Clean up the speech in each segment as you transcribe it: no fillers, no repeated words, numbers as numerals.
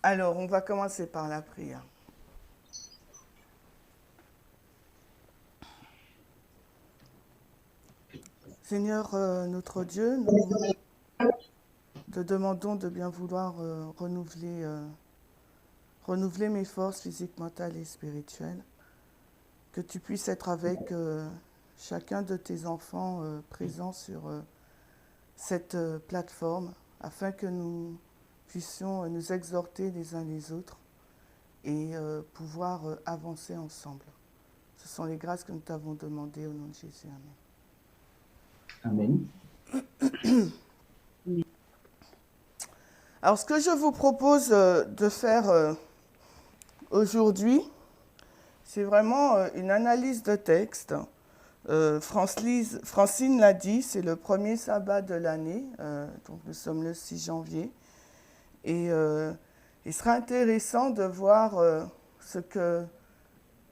Alors, on va commencer par la prière. Seigneur, notre Dieu, nous te demandons de bien vouloir renouveler mes forces physiques, mentales et spirituelles. Que tu puisses être avec chacun de tes enfants présents sur cette plateforme, afin que nous puissions nous exhorter les uns les autres et pouvoir avancer ensemble. Ce sont les grâces que nous t'avons demandées au nom de Jésus. Amen. Amen. Alors, ce que je vous propose de faire aujourd'hui, c'est vraiment une analyse de texte. Francine l'a dit, c'est le premier sabbat de l'année, donc nous sommes le 6 janvier. Et il sera intéressant de voir ce que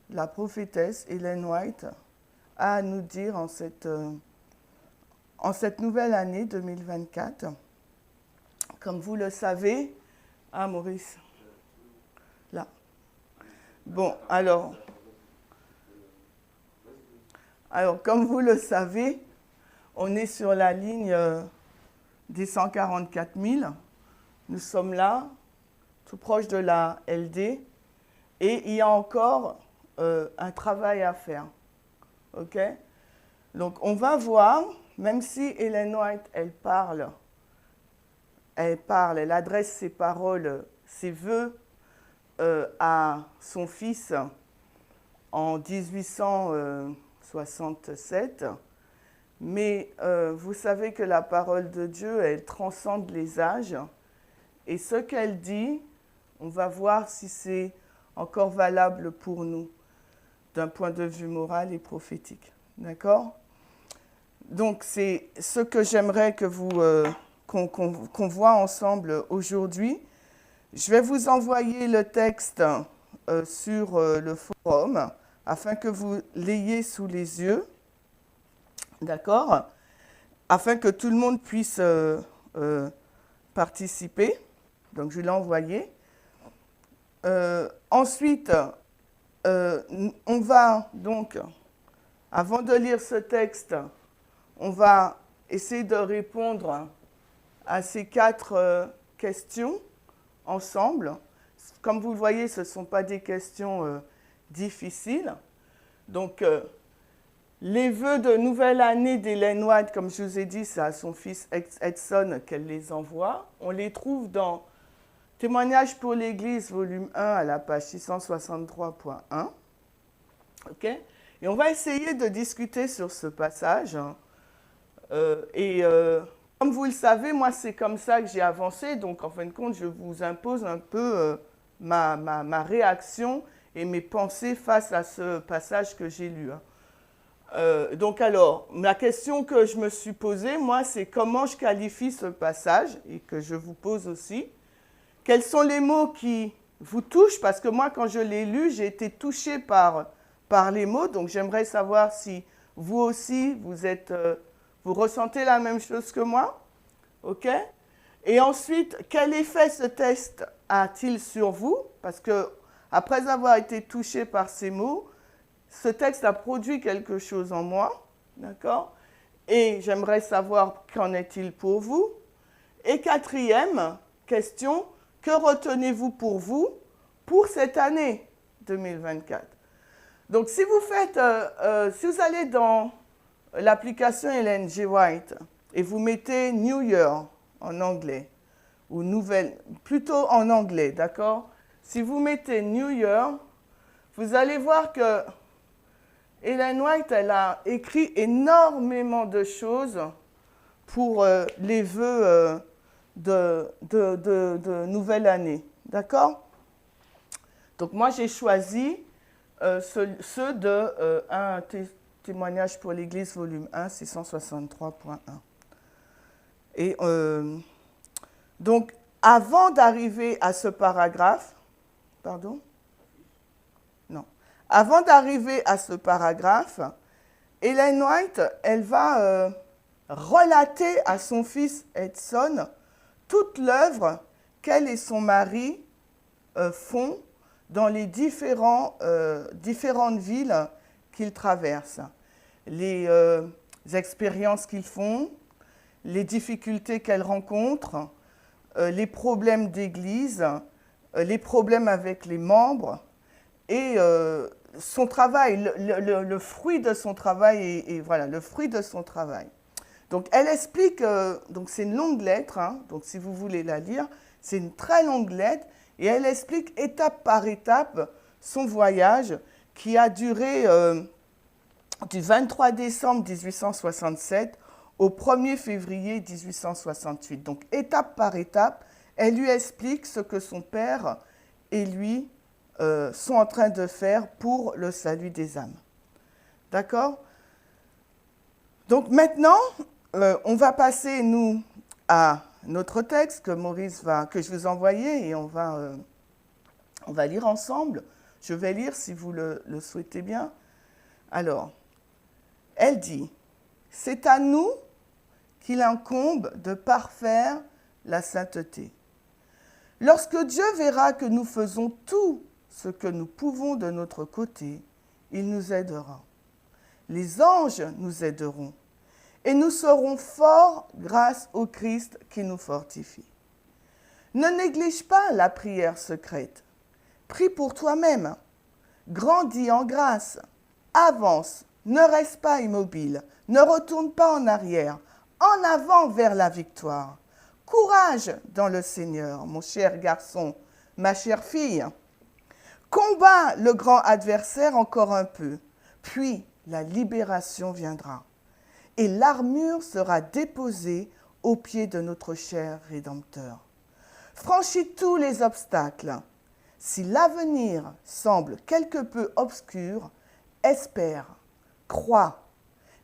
la prophétesse Ellen White a à nous dire en cette nouvelle année 2024. Comme vous le savez, Maurice, là. Bon, alors, comme vous le savez, on est sur la ligne des 144 000. Nous sommes là, tout proche de la LD, et il y a encore un travail à faire. OK? Donc, on va voir, même si Ellen White, elle adresse ses paroles, ses vœux à son fils en 1867. Mais vous savez que la parole de Dieu, elle transcende les âges. Et ce qu'elle dit, on va voir si c'est encore valable pour nous, d'un point de vue moral et prophétique. D'accord? Donc, c'est ce que j'aimerais que qu'on voit ensemble aujourd'hui. Je vais vous envoyer le texte sur le forum afin que vous l'ayez sous les yeux, d'accord? Afin que tout le monde puisse participer. Donc, je l'ai envoyé. Ensuite, on va donc, avant de lire ce texte, on va essayer de répondre à ces 4 questions ensemble. Comme vous le voyez, ce ne sont pas des questions difficiles. Donc, les vœux de nouvelle année d'Ellen White, comme je vous ai dit, c'est à son fils Edson qu'elle les envoie. On les trouve dans Témoignages pour l'Église, volume 1, à la page 663.1. OK? Et on va essayer de discuter sur ce passage. Comme vous le savez, moi, c'est comme ça que j'ai avancé. Donc, en fin de compte, je vous impose un peu ma réaction et mes pensées face à ce passage que j'ai lu. Donc, alors, la question que je me suis posée, moi, c'est comment je qualifie ce passage et que je vous pose aussi. Quels sont les mots qui vous touchent? Parce que moi, quand je l'ai lu, j'ai été touchée par les mots. Donc, j'aimerais savoir si vous aussi, vous ressentez la même chose que moi. OK? Et ensuite, quel effet ce texte a-t-il sur vous? Parce que, après avoir été touché par ces mots, ce texte a produit quelque chose en moi. D'accord? Et j'aimerais savoir qu'en est-il pour vous. Et quatrième question, que retenez-vous pour cette année 2024? Donc, si vous allez dans l'application Ellen G. White et vous mettez New Year en anglais, ou nouvelle, plutôt en anglais, d'accord? Si vous mettez New Year, vous allez voir que Ellen White, elle a écrit énormément de choses pour les vœux de nouvelle année. D'accord? Donc moi, j'ai choisi ceux de un témoignage pour l'Église, volume 1, 663.1. Et donc, avant d'arriver à ce paragraphe, pardon? Non. Avant d'arriver à ce paragraphe, Ellen White, elle va relater à son fils Edson toute l'œuvre qu'elle et son mari font dans les différentes villes qu'ils traversent. Les expériences qu'ils font, les difficultés qu'elles rencontrent, les problèmes d'église, les problèmes avec les membres et son travail, le fruit de son travail et voilà, le fruit de son travail. Donc elle explique, donc c'est une longue lettre, hein, donc si vous voulez la lire, c'est une très longue lettre et elle explique étape par étape son voyage qui a duré du 23 décembre 1867 au 1er février 1868. Donc étape par étape, elle lui explique ce que son père et lui sont en train de faire pour le salut des âmes. D'accord? Donc maintenant, on va passer, nous, à notre texte que que je vous ai envoyé et on va lire ensemble. Je vais lire si vous le souhaitez bien. Alors, elle dit, « C'est à nous qu'il incombe de parfaire la sainteté. Lorsque Dieu verra que nous faisons tout ce que nous pouvons de notre côté, il nous aidera. Les anges nous aideront et nous serons forts grâce au Christ qui nous fortifie. Ne néglige pas la prière secrète. Prie pour toi-même. Grandis en grâce. Avance. Ne reste pas immobile. Ne retourne pas en arrière. En avant vers la victoire. Courage dans le Seigneur, mon cher garçon, ma chère fille. Combat le grand adversaire encore un peu, puis la libération viendra. Et l'armure sera déposée aux pieds de notre cher Rédempteur. Franchis tous les obstacles. Si l'avenir semble quelque peu obscur, espère, crois.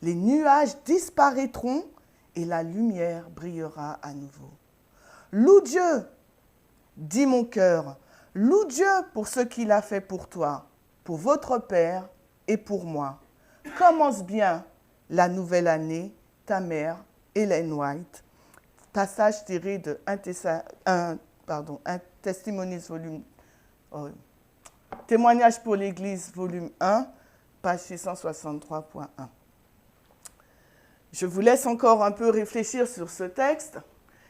Les nuages disparaîtront et la lumière brillera à nouveau. Loue Dieu, dit mon cœur, loue Dieu pour ce qu'il a fait pour toi, pour votre Père et pour moi. Commence bien la nouvelle année, ta mère, Ellen White. Passage tiré de un Testimonies volume, Témoignage pour l'Église, volume 1, page 663.1. Je vous laisse encore un peu réfléchir sur ce texte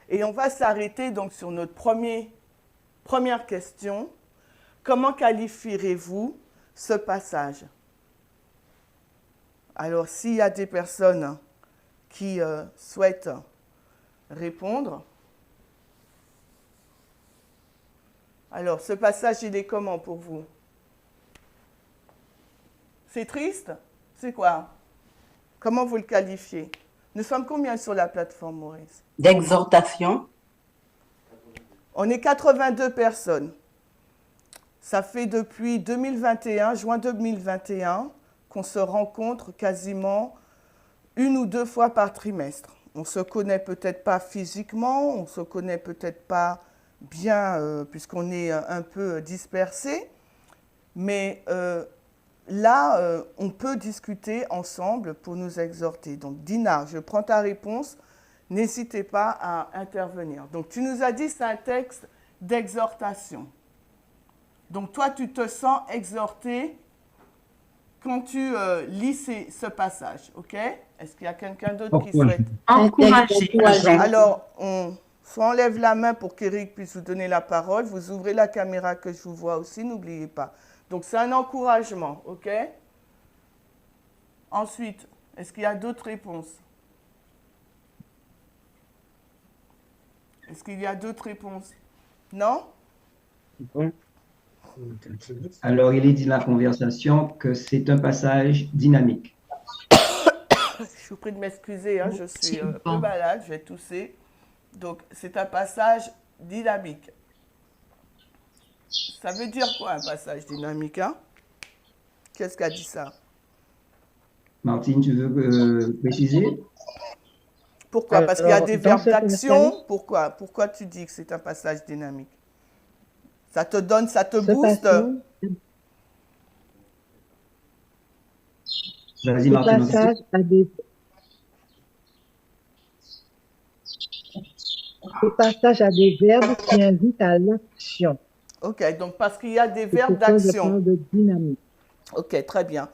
et on va s'arrêter donc sur notre première question. Comment qualifierez-vous ce passage? Alors, s'il y a des personnes qui souhaitent répondre. Alors, ce passage, il est comment pour vous? C'est triste? C'est quoi? Comment vous le qualifiez? Nous sommes combien sur la plateforme, Maurice? D'exhortation. On est 82 personnes. Ça fait depuis 2021, juin 2021, qu'on se rencontre quasiment 1 ou 2 fois par trimestre. On ne se connaît peut-être pas physiquement, on ne se connaît peut-être pas bien puisqu'on est un peu dispersés, mais là, on peut discuter ensemble pour nous exhorter. Donc, Dina, je prends ta réponse. N'hésitez pas à intervenir. Donc, tu nous as dit que c'est un texte d'exhortation. Donc, toi, tu te sens exhorté quand tu lis ce passage, ok? Est-ce qu'il y a quelqu'un d'autre qui souhaite? Encourager. Alors, soit on lève la main pour qu'Éric puisse vous donner la parole. Vous ouvrez la caméra que je vous vois aussi, n'oubliez pas. Donc, c'est un encouragement, ok? Ensuite, est-ce qu'il y a d'autres réponses? Est-ce qu'il y a d'autres réponses? Non? Bon. Alors, il est dit dans la conversation que c'est un passage dynamique. Je vous prie de m'excuser, hein, je suis un peu malade, je vais tousser. Donc, c'est un passage dynamique. Ça veut dire quoi, un passage dynamique, hein? Qu'est-ce qu'a dit ça? Martine, tu veux préciser? Pourquoi? Parce qu'il y a Alors, des dans verbes ce d'action. passage, Pourquoi? Pourquoi tu dis que c'est un passage dynamique? Ça te donne, ça te ce booste? passage, Vas-y, ce Martine, on t'écoute. passage a des, ce passage a des verbes qui invitent à l'action. Ok, donc parce qu'il y a des C'est verbes pourquoi je d'action. parle de dynamique. Ok, très bien.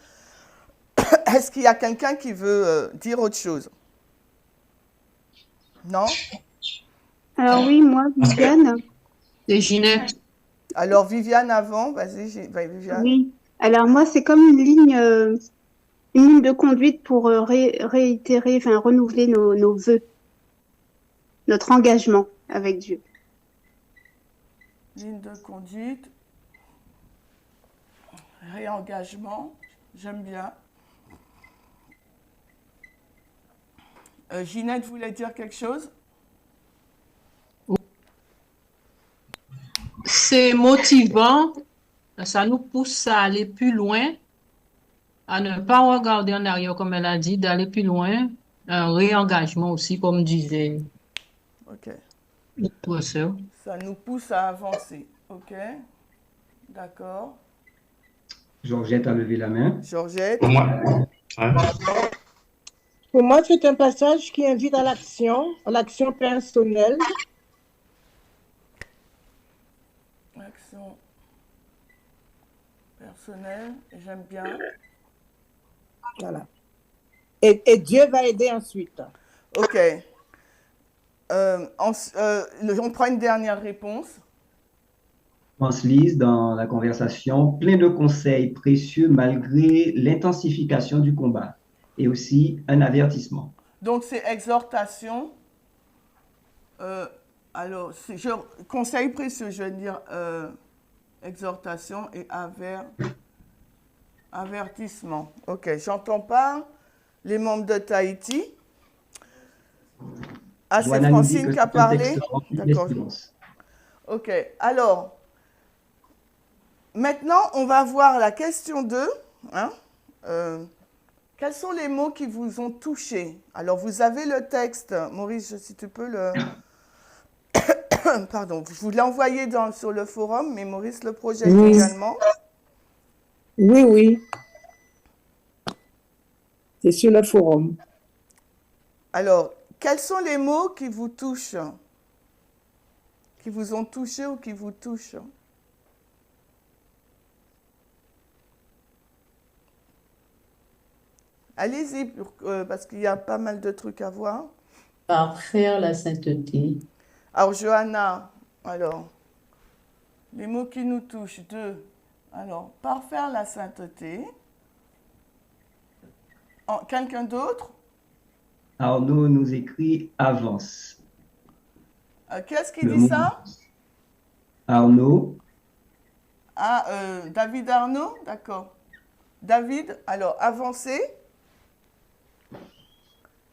Est-ce qu'il y a quelqu'un qui veut dire autre chose? Non? Alors oui, moi, Viviane, C'est Ginette. Alors, Viviane avant, vas-y, Viviane. oui. Alors moi, c'est comme une ligne de conduite pour réitérer, enfin renouveler nos vœux, notre engagement avec Dieu. Ligne de conduite. Réengagement. J'aime bien. Ginette voulait dire quelque chose? C'est motivant. Ça nous pousse à aller plus loin, à ne pas regarder en arrière, comme elle a dit, d'aller plus loin. Un réengagement aussi, comme disait Ok. le professeur. Ça nous pousse à avancer. Ok. D'accord. Georgette a levé la main. Georgette. Pour moi, hein, Pour moi, c'est un passage qui invite à l'action personnelle. Action personnelle. J'aime bien. Voilà. Et Dieu va aider ensuite. Ok. On prend une dernière réponse. Lise dans la conversation, plein de conseils précieux malgré l'intensification du combat et aussi un avertissement. Donc, c'est exhortation. Alors, conseil précieux, je veux dire exhortation et avertissement. Ok, j'entends pas les membres de Tahiti. Ah, c'est Joanna nous dit Francine que qui a c'est un parlé? texte rempli D'accord. d'espérance. Ok, alors, maintenant, on va voir la question 2. Hein? Quels sont les mots qui vous ont touché? Alors, vous avez le texte. Maurice, si tu peux le... Pardon, je vous l'ai envoyé sur le forum, mais Maurice le projette Oui. également. Oui, oui. C'est sur le forum. Alors, quels sont les mots qui vous touchent? Qui vous ont touché ou qui vous touchent? Allez-y, parce qu'il y a pas mal de trucs à voir. Parfaire la sainteté. Alors, Johanna, alors, les mots qui nous touchent, 2. Alors, parfaire la sainteté. Quelqu'un d'autre? Arnaud nous écrit avance. Qu'est-ce qui Le dit mot ça? Arnaud, Ah, David Arnaud, d'accord. David, alors, avancer.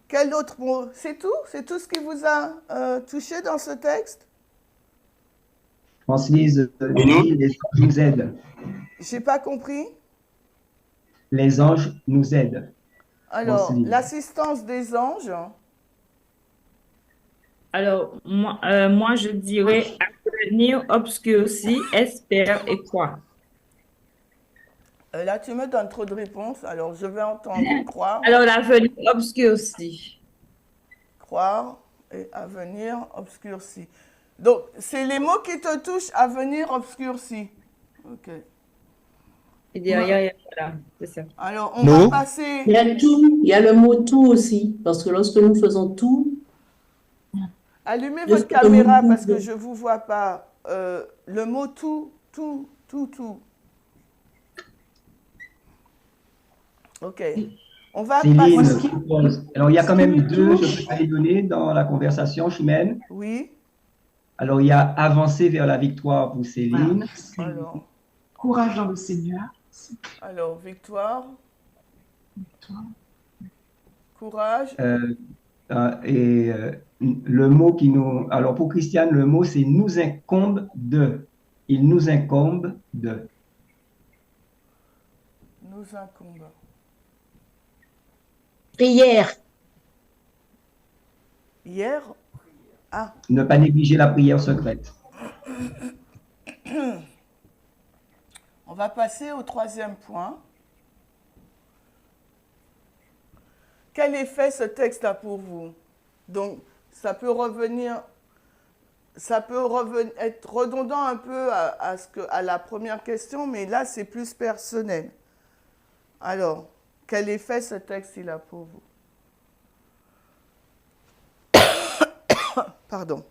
Quel autre mot? C'est tout? C'est tout ce qui vous a touché dans ce texte? Lise dit les anges nous aident. J'ai pas compris. Les anges nous aident. Alors, Francine. l'assistance des anges. Alors, moi, je dirais avenir obscurci, espère et croit. Là, tu me donnes trop de réponses, alors je vais entendre croire, Alors, l'avenir obscurci. croire et avenir obscurci. Donc, c'est les mots qui te touchent, avenir obscurci. Ok. Et derrière, voilà, c'est ça. Alors, on va passer. Il y a tout, il y a le mot tout aussi, parce que lorsque nous faisons tout, Allumez Je votre sais que caméra mon parce que Google. je ne vous vois pas. Le mot tout. Ok. On va Céline passer. propose. Alors, il y a quand même deux, je peux pas les donner dans la conversation, Chimène. Oui. Alors, il y a avancer vers la victoire pour Céline. Alors, Courage dans le Seigneur. victoire. Courage. Le mot qui nous... Alors, pour Christiane, le mot, c'est nous incombe de. Il nous incombe de. nous incombe. Prière. Hier, ah, Ne pas négliger la prière secrète. on va passer au troisième point. Quel effet ce texte a pour vous? Donc, ça peut être redondant un peu à la première question, mais là, c'est plus personnel. Alors, quel effet ce texte il a pour vous? Pardon.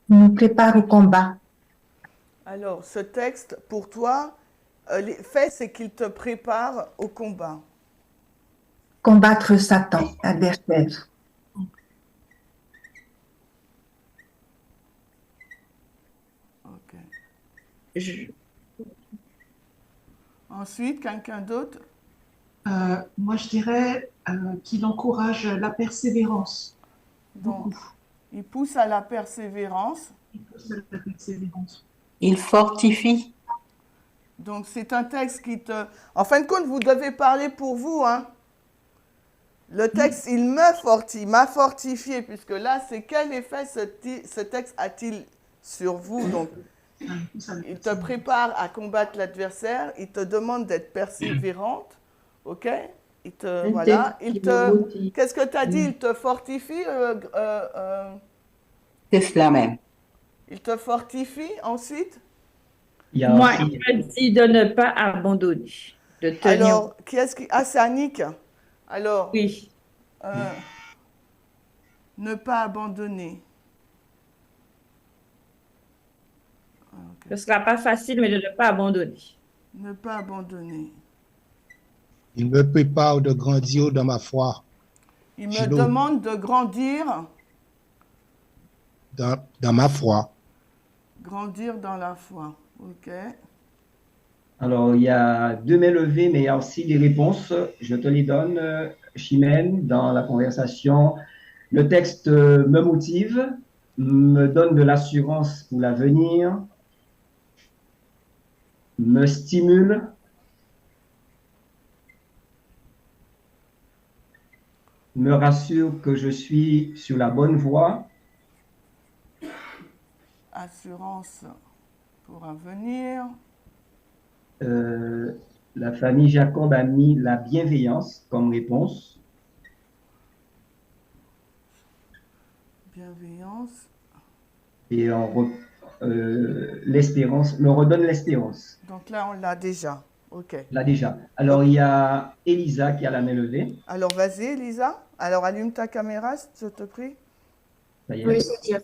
Nous prépare au combat. Alors, ce texte, pour toi, l'effet, c'est qu'il te prépare au combat. Combattre Satan, adversaire. Ok. Je- Ensuite, quelqu'un d'autre? Moi, je dirais qu'il encourage la persévérance. Donc, Beaucoup. il pousse à la persévérance. Il pousse à la persévérance. Il fortifie. Donc, c'est un texte qui te... En fin de compte, vous devez parler pour vous, hein. Le texte, il m'a fortifié, puisque là, c'est quel effet ce texte a-t-il sur vous? Donc, il te prépare à combattre l'adversaire, il te demande d'être persévérante, ok? Voilà, qu'est-ce que tu as dit? Il te fortifie, C'est cela même. il te fortifie ensuite? Il y a Moi, aussi- il me dit de ne pas abandonner, de tenir. Alors, qui est-ce qui... Ah, c'est Annick. Alors, Oui. ne pas abandonner. Ce ne sera pas facile, mais de ne pas abandonner. Ne pas abandonner. Il me prépare de grandir dans ma foi, Il me Gino. demande de grandir, dans ma foi. grandir dans la foi. Ok. Alors, il y a 2 mains levées, mais il y a aussi des réponses. Je te les donne, Chimène, dans la conversation. Le texte me motive, me donne de l'assurance pour l'avenir, me stimule, me rassure que je suis sur la bonne voie, Assurance pour un avenir. La famille Jacob a mis la bienveillance comme réponse. Bienveillance. Et l'espérance, me redonne l'espérance. Donc là, on l'a déjà. Ok. Là déjà. Alors, il y a Elisa qui a la main levée. Alors, vas-y, Elisa. Alors, allume ta caméra, je te prie. Ça y est. Oui, c'est dire.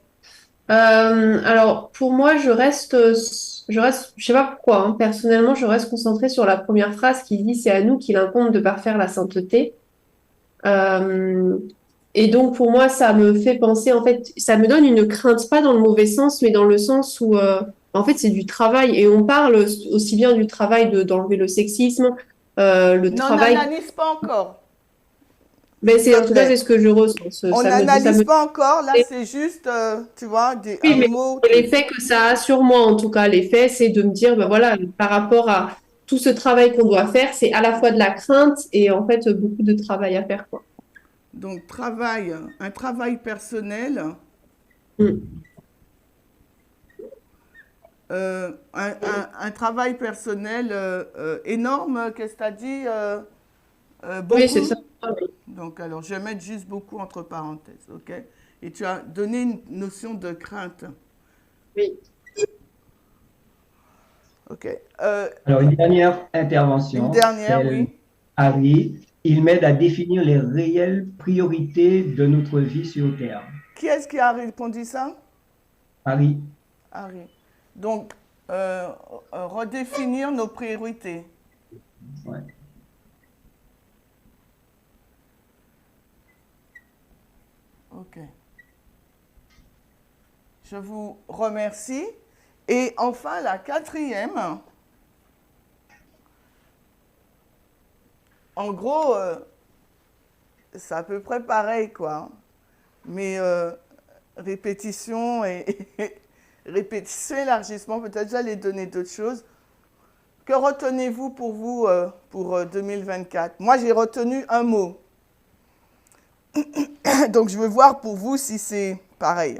Alors, pour moi, je reste, je sais pas pourquoi, hein, personnellement, je reste concentrée sur la première phrase qui dit, c'est à nous qu'il incombe de parfaire la sainteté. Et donc, pour moi, ça me fait penser, en fait, ça me donne une crainte, pas dans le mauvais sens, mais dans le sens où, en fait, c'est du travail. Et on parle aussi bien du travail d'enlever le sexisme, le travail. On n'analyse pas encore. Mais en tout cas, c'est ce que je ressens. On n'analyse pas encore, là, c'est juste, tu vois, un mot. L'effet que ça a sur moi, en tout cas, l'effet, c'est de me dire, ben voilà, par rapport à tout ce travail qu'on doit faire, c'est à la fois de la crainte et en fait beaucoup de travail à faire, quoi. Donc, un travail personnel. Un travail personnel énorme, qu'est-ce que tu as dit beaucoup. Oui, c'est ça. Donc, alors, je vais mettre juste beaucoup entre parenthèses, ok? Et tu as donné une notion de crainte. Oui. Ok. Alors, une dernière intervention. Une dernière, oui. Harry, il m'aide à définir les réelles priorités de notre vie sur Terre. Qui est-ce qui a répondu ça? Harry. Harry. Donc, redéfinir nos priorités. Ouais. Ok. Je vous remercie. Et enfin, la quatrième, En gros, c'est à peu près pareil, quoi. Mais répétition et répétition, élargissement, peut-être j'allais donner d'autres choses. Que retenez-vous pour 2024? Moi, j'ai retenu un mot. Donc, je veux voir pour vous si c'est pareil.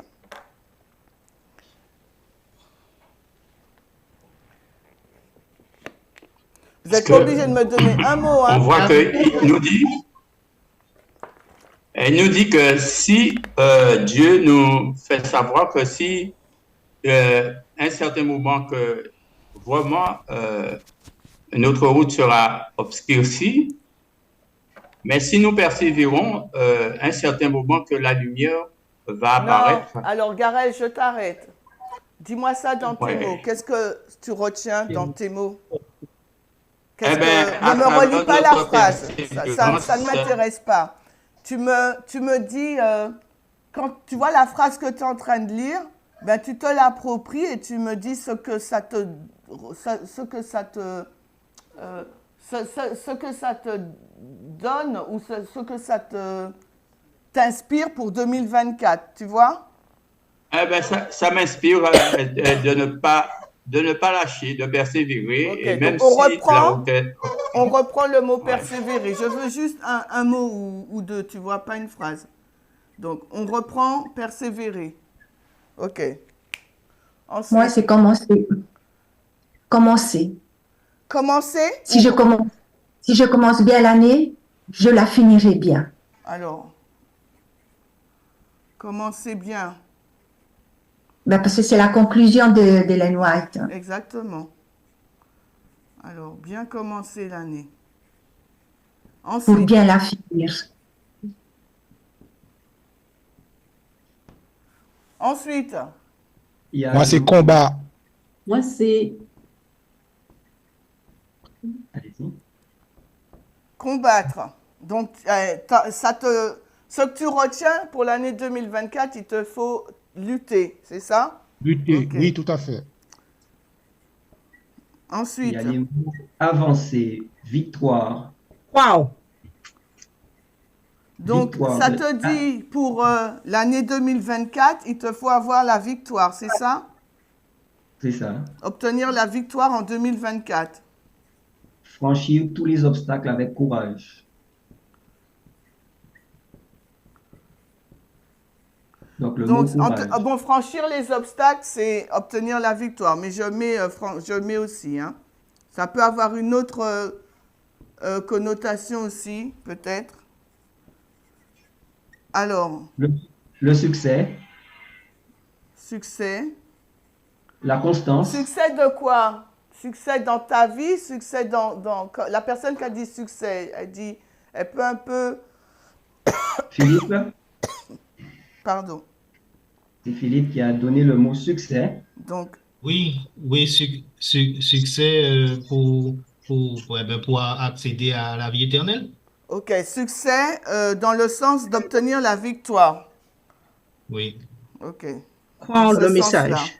Vous n'êtes pas obligé de me donner un mot. Hein. On voit qu'il nous dit que si Dieu nous fait savoir que si un certain moment que vraiment notre route sera obscurcie, mais si nous persévérons, un certain moment que la lumière va apparaître. Non. Alors, Garel, je t'arrête. Dis-moi ça dans tes mots. Qu'est-ce que tu retiens dans tes mots? Ne me relis pas la phrase. Ça ne m'intéresse pas. Tu me dis, quand tu vois la phrase que tu es en train de lire, ben, tu te l'appropries et tu me dis ce que ça te donne ou ce que ça t'inspire pour 2024, tu vois? Ça m'inspire de ne pas lâcher, de persévérer. Okay, et même on reprend le mot persévérer. Je veux juste un mot ou deux, tu vois, pas une phrase. Donc, on reprend persévérer. OK. Ensuite, moi, c'est commencer. Commencer. Commencer? Si je commence bien l'année, je la finirai bien. Alors, commencer bien. Ben, parce que c'est la conclusion d'Ellen White. Exactement. Alors, bien commencer l'année. Pour bien la finir. Ensuite. Moi, c'est combat. Moi, c'est... Allez-y. Combattre. Donc, ce que tu retiens pour l'année 2024, il te faut lutter, c'est ça? Lutter, okay. Oui, tout à fait. Ensuite. Il y a les mots avancer, victoire. Wow. Donc, victoire ça te dit pour l'année 2024, il te faut avoir la victoire, c'est ça? C'est ça. Obtenir la victoire en 2024. Franchir tous les obstacles avec courage. Donc, franchir les obstacles, c'est obtenir la victoire. Mais je mets aussi. Hein. Ça peut avoir une autre connotation aussi, peut-être. Alors. Le succès. Succès. La constance. Succès de quoi? Succès dans ta vie, succès dans la personne qui a dit succès, elle peut un peu... Philippe. Pardon. C'est Philippe qui a donné le mot succès. Donc. Oui, succès pour accéder à la vie éternelle. Ok, succès dans le sens d'obtenir la victoire. Oui. Ok. Croire le message.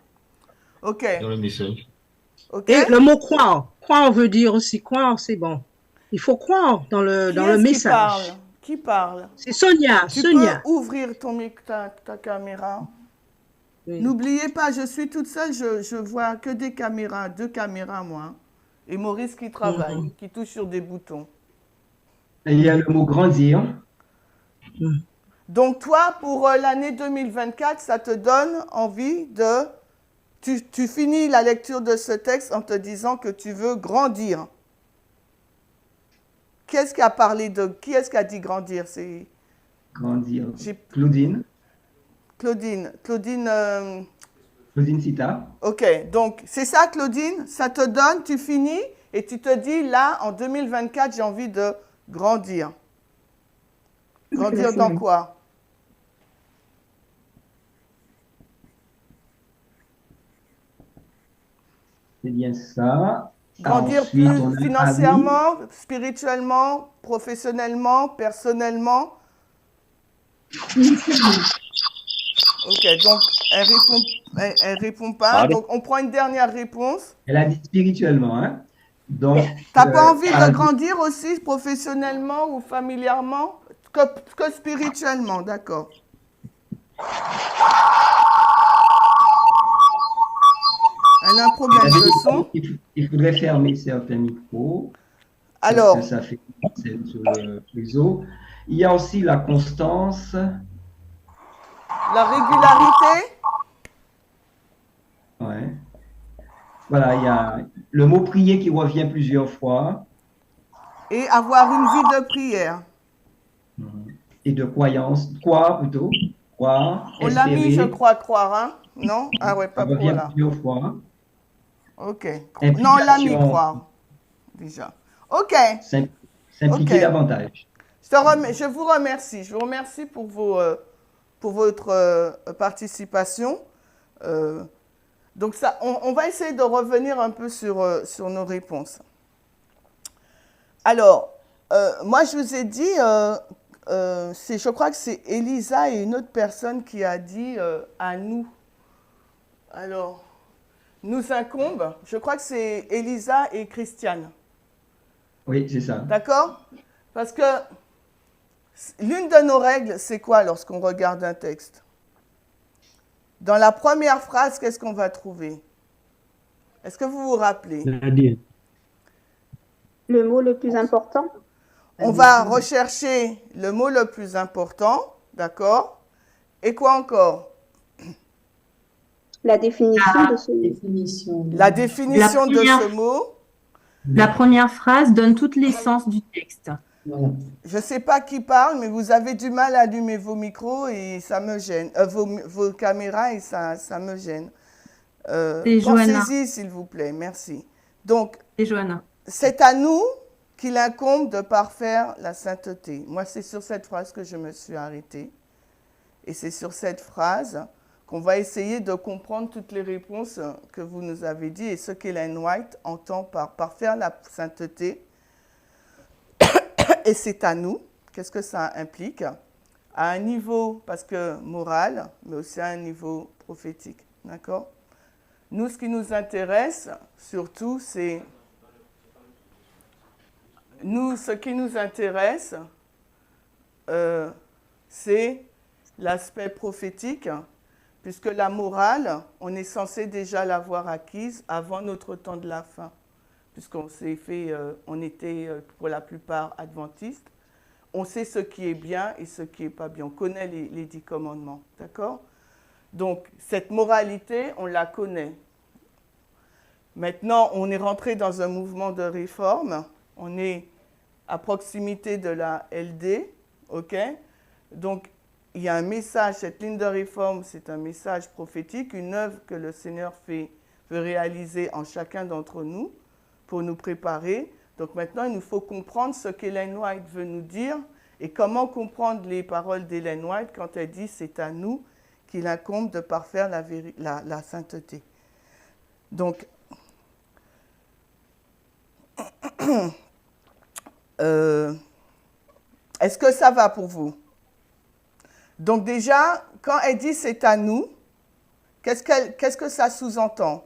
Ok. Dans le message. Okay. Et le mot croire. Croire veut dire aussi croire, c'est bon. Il faut croire dans le message. Qui parle? C'est Sonia. Tu peux ouvrir ta caméra? Oui. N'oubliez pas, je suis toute seule, je vois que des caméras, 2 caméras moi. Et Maurice qui travaille, qui touche sur des boutons. Et il y a le mot grandir. Donc toi, pour l'année 2024, ça te donne envie de... Tu finis la lecture de ce texte en te disant que tu veux grandir. Qui est-ce qui a dit grandir? C'est grandir. Claudine. Claudine Sita. Ok, donc c'est ça Claudine, ça te donne, tu finis et tu te dis là, en 2024, j'ai envie de grandir. Grandir dans quoi? C'est bien ça. Grandir plus financièrement, spirituellement, professionnellement, personnellement. Ok, donc elle répond pas. Pardon. Donc on prend une dernière réponse. Elle a dit spirituellement, hein? Donc, T'as pas envie de grandir aussi professionnellement ou familièrement que spirituellement, d'accord. Elle a un problème de son. Il faudrait fermer certains micros. Alors, parce que ça fait sur le réseau. Il y a aussi la constance. La régularité. Ouais. Voilà, il y a le mot prier qui revient plusieurs fois. Et avoir une vie de prière. Et de croyance. Croire plutôt. Croire. On l'a mis, je crois, croire, hein? Non? Ah ouais, pas ça revient pour là. plusieurs fois. Ok. Non, on l'a mis, croire. Déjà. Ok. S'impliquer davantage. Je vous remercie. Je vous remercie pour votre participation. Donc, ça, on va essayer de revenir un peu sur nos réponses. Alors, moi, je vous ai dit, je crois que c'est Elisa et une autre personne qui a dit à nous. Alors, nous incombe. Je crois que c'est Elisa et Christiane. Oui, c'est ça. D'accord? Parce que l'une de nos règles, c'est quoi lorsqu'on regarde un texte? Dans la première phrase, qu'est-ce qu'on va trouver? Est-ce que vous vous rappelez? Le mot le plus important. On va rechercher le mot le plus important, d'accord? Et quoi encore? La définition de ce mot. La définition de ce mot. La première phrase donne toutes les sens du texte. Je ne sais pas qui parle, mais vous avez du mal à allumer vos micros et ça me gêne. Vos caméras et ça me gêne. Pensez-y, s'il vous plaît. Merci. Donc, c'est à nous qu'il incombe de parfaire la sainteté. Moi, c'est sur cette phrase que je me suis arrêtée. Et c'est sur cette phrase qu'on va essayer de comprendre toutes les réponses que vous nous avez dit et ce qu'Ellen White entend par parfaire la sainteté. Et c'est à nous. Qu'est-ce que ça implique? À un niveau, parce que moral, mais aussi à un niveau prophétique. D'accord? Nous, ce qui nous intéresse, surtout, c'est... Nous, ce qui nous intéresse, c'est l'aspect prophétique, puisque la morale, on est censé déjà l'avoir acquise avant notre temps de la fin, puisqu'on s'est fait, on était pour la plupart adventistes. On sait ce qui est bien et ce qui n'est pas bien. On connaît les 10 commandements, d'accord? Donc, cette moralité, on la connaît. Maintenant, on est rentré dans un mouvement de réforme. On est à proximité de la LD, ok? Donc, il y a un message, cette ligne de réforme, c'est un message prophétique, une œuvre que le Seigneur veut réaliser en chacun d'entre nous pour nous préparer. Donc maintenant, il nous faut comprendre ce qu'Ellen White veut nous dire et comment comprendre les paroles d'Ellen White quand elle dit « c'est à nous qu'il incombe de parfaire la sainteté ». Donc, est-ce que ça va pour vous? Donc déjà, quand elle dit « c'est à nous », qu'est-ce que ça sous-entend?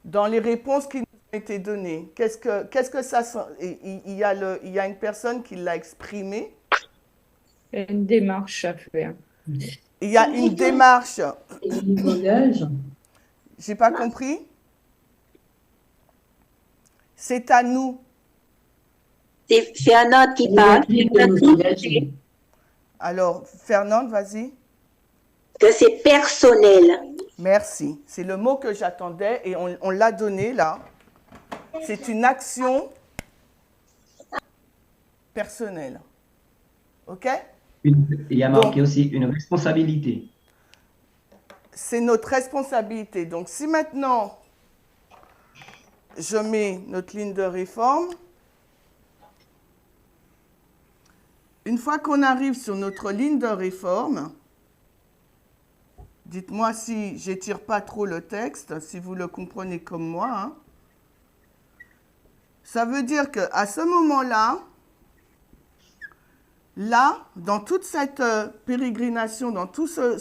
Dans les réponses qui nous ont été données, qu'est-ce que ça... Il y a une personne qui l'a exprimé. Une démarche à faire. Il y a une démarche. J'ai pas compris. C'est à nous. C'est Fernande qui parle. Alors, Fernande, vas-y. Que c'est personnel. Merci. C'est le mot que j'attendais et on l'a donné là. C'est une action personnelle. OK? Il y a marqué aussi une responsabilité. C'est notre responsabilité. Donc, si maintenant, je mets notre ligne de réforme, une fois qu'on arrive sur notre ligne de réforme, dites-moi si j'étire pas trop le texte, si vous le comprenez comme moi. Hein. Ça veut dire qu'à ce moment-là, dans toute cette pérégrination, dans tout ce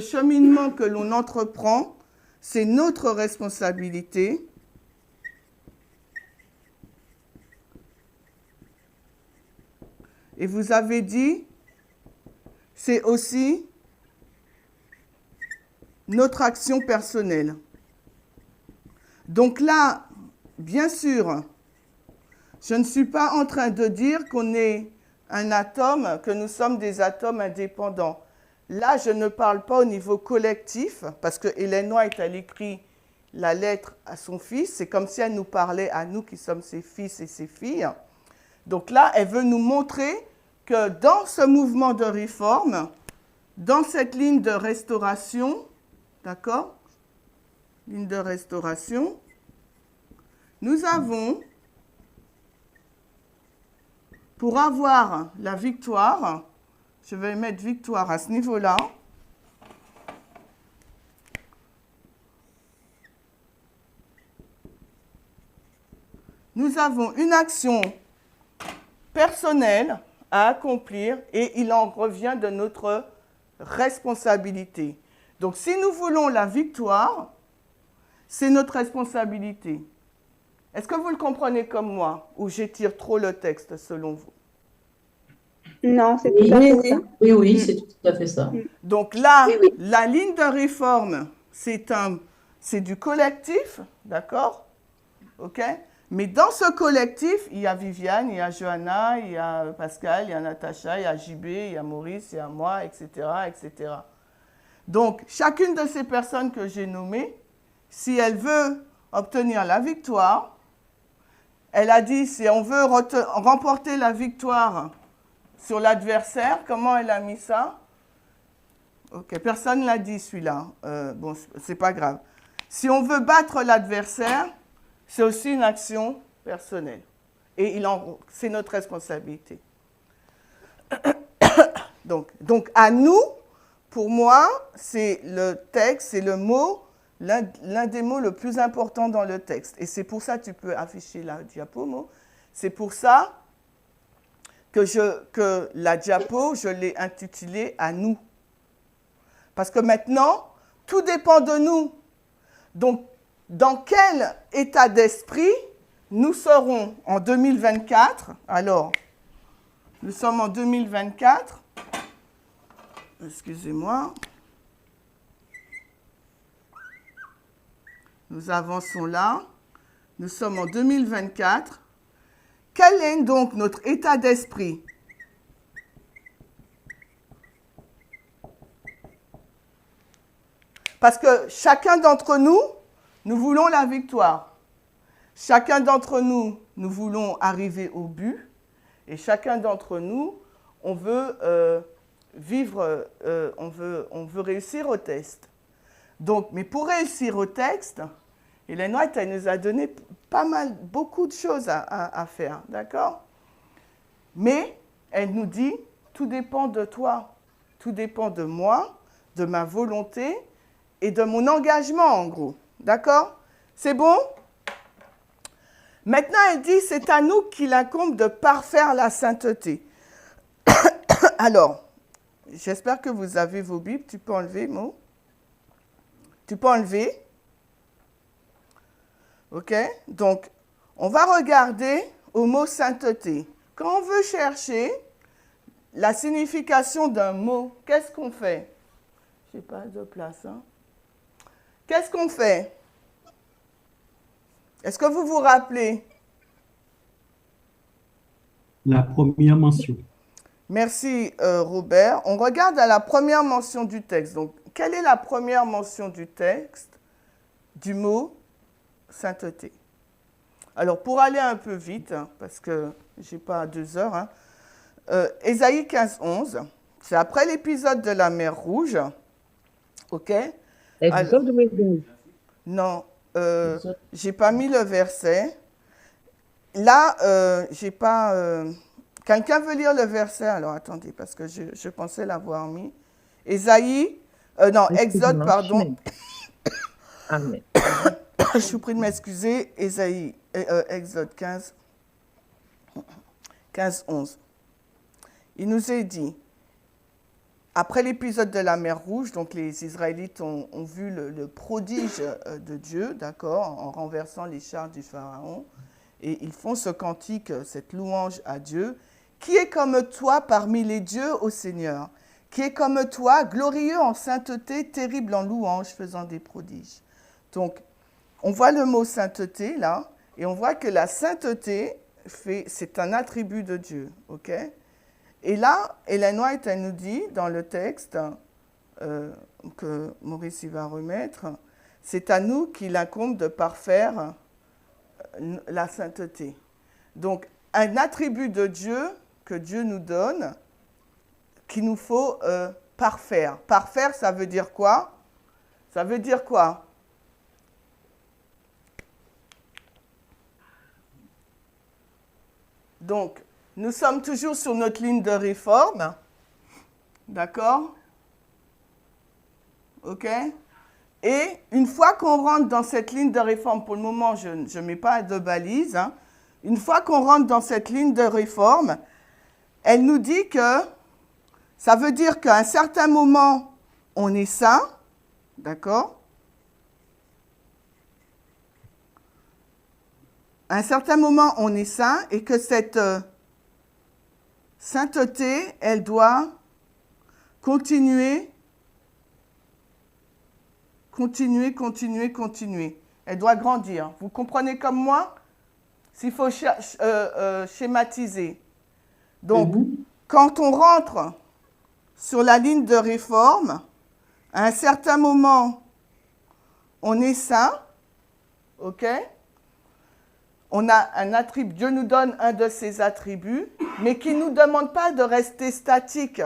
cheminement que l'on entreprend, c'est notre responsabilité Et vous avez dit, c'est aussi notre action personnelle. Donc là, bien sûr, je ne suis pas en train de dire qu'on est un atome, que nous sommes des atomes indépendants. Là, je ne parle pas au niveau collectif, parce que Hélène White, elle écrit la lettre à son fils. C'est comme si elle nous parlait à nous qui sommes ses fils et ses filles. Donc là, elle veut nous montrer que dans ce mouvement de réforme, dans cette ligne de restauration, d'accord? Ligne de restauration, nous avons, pour avoir la victoire, je vais mettre victoire à ce niveau-là, nous avons une action personnelle à accomplir et il en revient de notre responsabilité. Donc, si nous voulons la victoire, c'est notre responsabilité. Est-ce que vous le comprenez comme moi ou j'étire trop le texte selon vous? Non, c'est tout à fait ça. Oui, c'est tout à fait ça. Donc là, la ligne de réforme, c'est du collectif, d'accord? OK? Mais dans ce collectif, il y a Viviane, il y a Johanna, il y a Pascal, il y a Natacha, il y a JB, il y a Maurice, il y a moi, etc., etc. Donc, chacune de ces personnes que j'ai nommées, si elle veut obtenir la victoire, elle a dit, si on veut remporter la victoire sur l'adversaire, comment elle a mis ça? Ok, personne ne l'a dit celui-là. Bon, c'est pas grave. Si on veut battre l'adversaire, c'est aussi une action personnelle. Et c'est notre responsabilité. Donc, à nous, pour moi, c'est le texte, c'est le mot, l'un des mots le plus important dans le texte. Et c'est pour ça, tu peux afficher la diapo, c'est pour ça que la diapo, je l'ai intitulée « À nous ». Parce que maintenant, tout dépend de nous. Donc, dans quel état d'esprit nous serons en 2024? Alors, nous sommes en 2024. Excusez-moi. Nous avançons là. Nous sommes en 2024. Quel est donc notre état d'esprit? Parce que chacun d'entre nous, nous voulons la victoire. Chacun d'entre nous, nous voulons arriver au but. Et chacun d'entre nous, on veut on veut réussir au test. Donc, mais pour réussir au test, Hélène White, elle nous a donné beaucoup de choses à faire, d'accord? Mais elle nous dit, tout dépend de toi, tout dépend de moi, de ma volonté et de mon engagement, en gros. D'accord? C'est bon? Maintenant, elle dit, c'est à nous qu'il incombe de parfaire la sainteté. Alors, j'espère que vous avez vos Bibles. Tu peux enlever, Mo? Tu peux enlever? OK? Donc, on va regarder au mot sainteté. Quand on veut chercher la signification d'un mot, qu'est-ce qu'on fait? Je n'ai pas de place, hein? Qu'est-ce qu'on fait? Est-ce que vous vous rappelez? La première mention. Merci, Robert. On regarde à la première mention du texte. Donc, quelle est la première mention du texte du mot sainteté? Alors, pour aller un peu vite, hein, parce que je n'ai pas 2 heures, hein, Ésaïe 15:11, c'est après l'épisode de la mer Rouge. OK? Exode ou Ésaïe? Non, j'ai pas mis le verset. Là, j'ai pas... Quelqu'un veut lire le verset? Alors, attendez, parce que je pensais l'avoir mis. Ésaïe... non, Exode, pardon. Amen. Je vous prie de m'excuser. Ésaïe, Exode 15:11. Il nous est dit... Après l'épisode de la mer Rouge, donc les Israélites ont vu le prodige de Dieu, d'accord, en renversant les chars du Pharaon, et ils font ce cantique, cette louange à Dieu, Qui est comme toi parmi les dieux, ô Seigneur? Qui est comme toi, glorieux en sainteté, terrible en louange, faisant des prodiges. Donc, on voit le mot sainteté là, et on voit que la sainteté, c'est un attribut de Dieu, ok? Et là, Ellen White, elle nous dit dans le texte que Maurice y va remettre, c'est à nous qu'il incombe de parfaire la sainteté. Donc, un attribut de Dieu que Dieu nous donne, qu'il nous faut parfaire. Parfaire, ça veut dire quoi? Ça veut dire quoi? Donc, nous sommes toujours sur notre ligne de réforme. D'accord? OK? Et une fois qu'on rentre dans cette ligne de réforme, pour le moment, je ne mets pas de balise, hein, une fois qu'on rentre dans cette ligne de réforme, elle nous dit que ça veut dire qu'à un certain moment, on est saint, d'accord? À un certain moment, on est saint et que cette sainteté, elle doit continuer. Elle doit grandir. Vous comprenez comme moi? S'il faut schématiser. Donc, quand on rentre sur la ligne de réforme, à un certain moment, on est saint, ok? On a un attribut, Dieu nous donne un de ses attributs, mais qui ne nous demande pas de rester statique.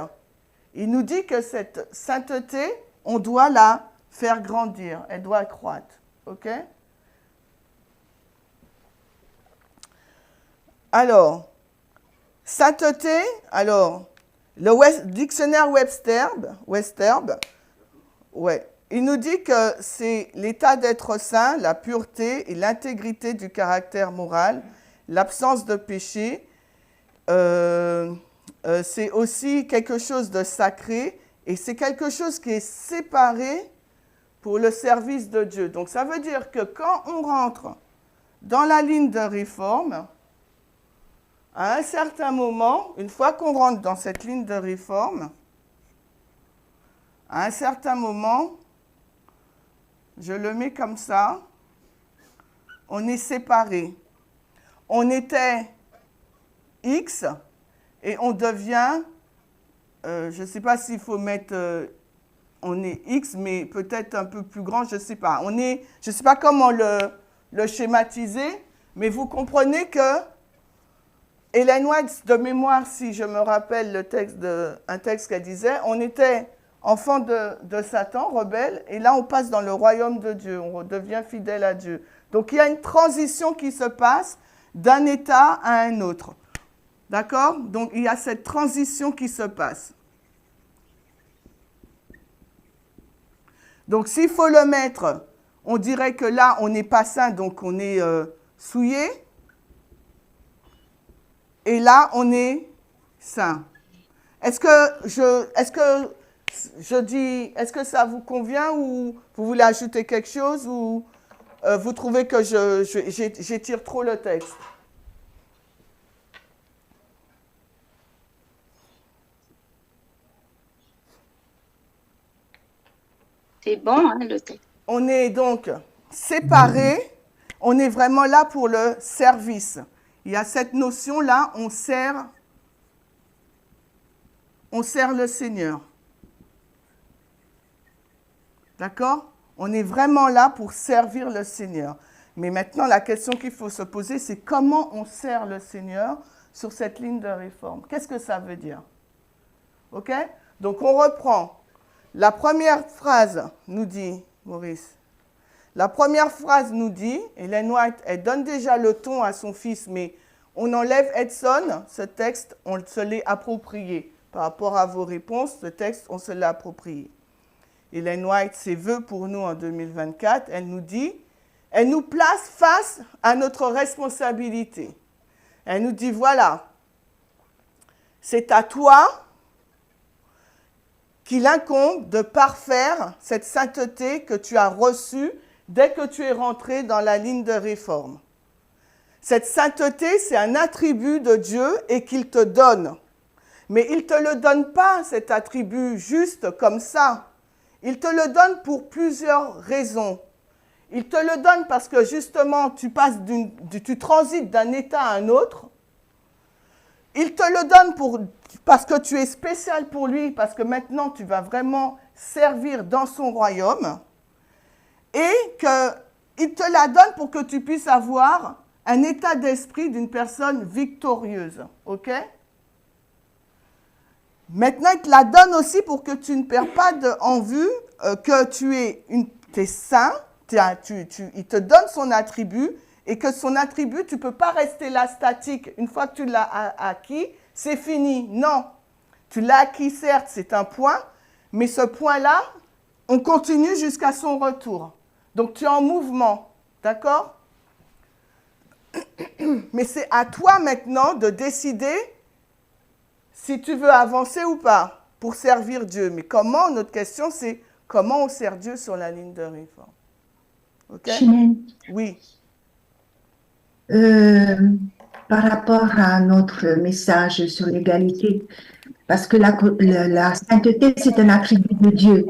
Il nous dit que cette sainteté, on doit la faire grandir, elle doit croître, ok? Alors, sainteté, alors, le dictionnaire Webster, ouais, il nous dit que c'est l'état d'être saint, la pureté et l'intégrité du caractère moral, l'absence de péché. C'est aussi quelque chose de sacré et c'est quelque chose qui est séparé pour le service de Dieu. Donc ça veut dire que quand on rentre dans la ligne de réforme, à un certain moment, une fois qu'on rentre dans cette ligne de réforme, à un certain moment, je le mets comme ça, on est séparés. On était X et on devient, je ne sais pas s'il faut mettre, on est X, mais peut-être un peu plus grand, je ne sais pas. Je ne sais pas comment le schématiser, mais vous comprenez que Ellen White, de mémoire, si je me rappelle un texte qu'elle disait, on était enfant de Satan, rebelle, et là on passe dans le royaume de Dieu, on devient fidèle à Dieu. Donc il y a une transition qui se passe d'un état à un autre. D'accord? Donc il y a cette transition qui se passe. Donc s'il faut le mettre, on dirait que là on n'est pas saint, donc on est souillé. Et là, on est saint. Est-ce que ça vous convient ou vous voulez ajouter quelque chose ou vous trouvez que j'étire trop le texte? C'est bon, hein, le texte. On est donc séparés, on est vraiment là pour le service. Il y a cette notion-là, on sert le Seigneur. D'accord? On est vraiment là pour servir le Seigneur. Mais maintenant, la question qu'il faut se poser, c'est comment on sert le Seigneur sur cette ligne de réforme. Qu'est-ce que ça veut dire? OK? Donc, on reprend. La première phrase nous dit, Maurice, la première phrase nous dit, Ellen White, elle donne déjà le ton à son fils, mais on enlève Edson, ce texte, on se l'est approprié. Par rapport à vos réponses, ce texte, on se l'a approprié. Ellen White, ses vœux pour nous en 2024, elle nous dit, elle nous place face à notre responsabilité. Elle nous dit, voilà, c'est à toi qu'il incombe de parfaire cette sainteté que tu as reçue dès que tu es rentré dans la ligne de réforme. Cette sainteté, c'est un attribut de Dieu et qu'il te donne. Mais il ne te le donne pas, cet attribut, juste comme ça. Il te le donne pour plusieurs raisons. Il te le donne parce que justement, tu transites d'un état à un autre. Il te le donne parce que tu es spécial pour lui, parce que maintenant tu vas vraiment servir dans son royaume. Et qu'il te la donne pour que tu puisses avoir un état d'esprit d'une personne victorieuse. Ok? Maintenant, il te la donne aussi pour que tu ne perds pas en vue que tu es saint. Il te donne son attribut et que son attribut, tu ne peux pas rester là statique. Une fois que tu l'as acquis, c'est fini. Non. Tu l'as acquis, certes, c'est un point, mais ce point-là, on continue jusqu'à son retour. Donc, tu es en mouvement. D'accord? Mais c'est à toi maintenant de décider si tu veux avancer ou pas pour servir Dieu. Mais comment? Notre question, c'est comment on sert Dieu sur la ligne de réforme. Ok? Chimène, Oui. par rapport à notre message sur l'égalité, parce que la sainteté, c'est un attribut de Dieu.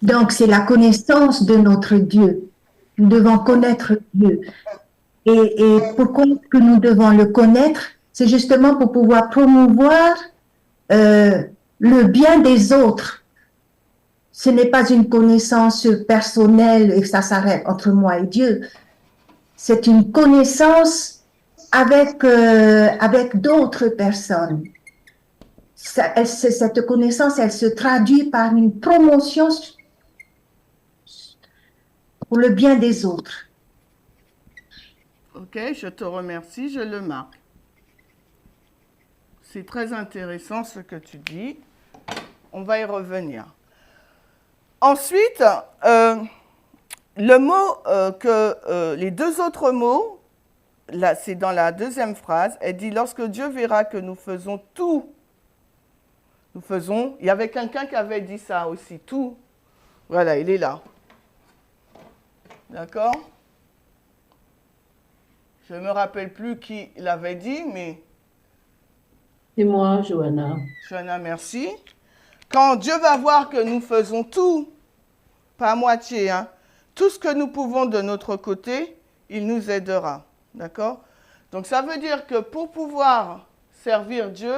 Donc, c'est la connaissance de notre Dieu. Nous devons connaître Dieu. Et pourquoi est-ce que nous devons le connaître? C'est justement pour pouvoir promouvoir le bien des autres. Ce n'est pas une connaissance personnelle et que ça s'arrête entre moi et Dieu. C'est une connaissance avec d'autres personnes. Cette connaissance, elle se traduit par une promotion pour le bien des autres. Ok, je te remercie, je le marque. C'est très intéressant ce que tu dis. On va y revenir. Ensuite, le mot les deux autres mots, là, c'est dans la deuxième phrase, elle dit « Lorsque Dieu verra que nous faisons tout », nous faisons, il y avait quelqu'un qui avait dit ça aussi, tout. Voilà, il est là. D'accord? Je ne me rappelle plus qui l'avait dit, mais... C'est moi, Johanna. Johanna, merci. Quand Dieu va voir que nous faisons tout, pas à moitié, hein, tout ce que nous pouvons de notre côté, il nous aidera. D'accord? Donc ça veut dire que pour pouvoir servir Dieu,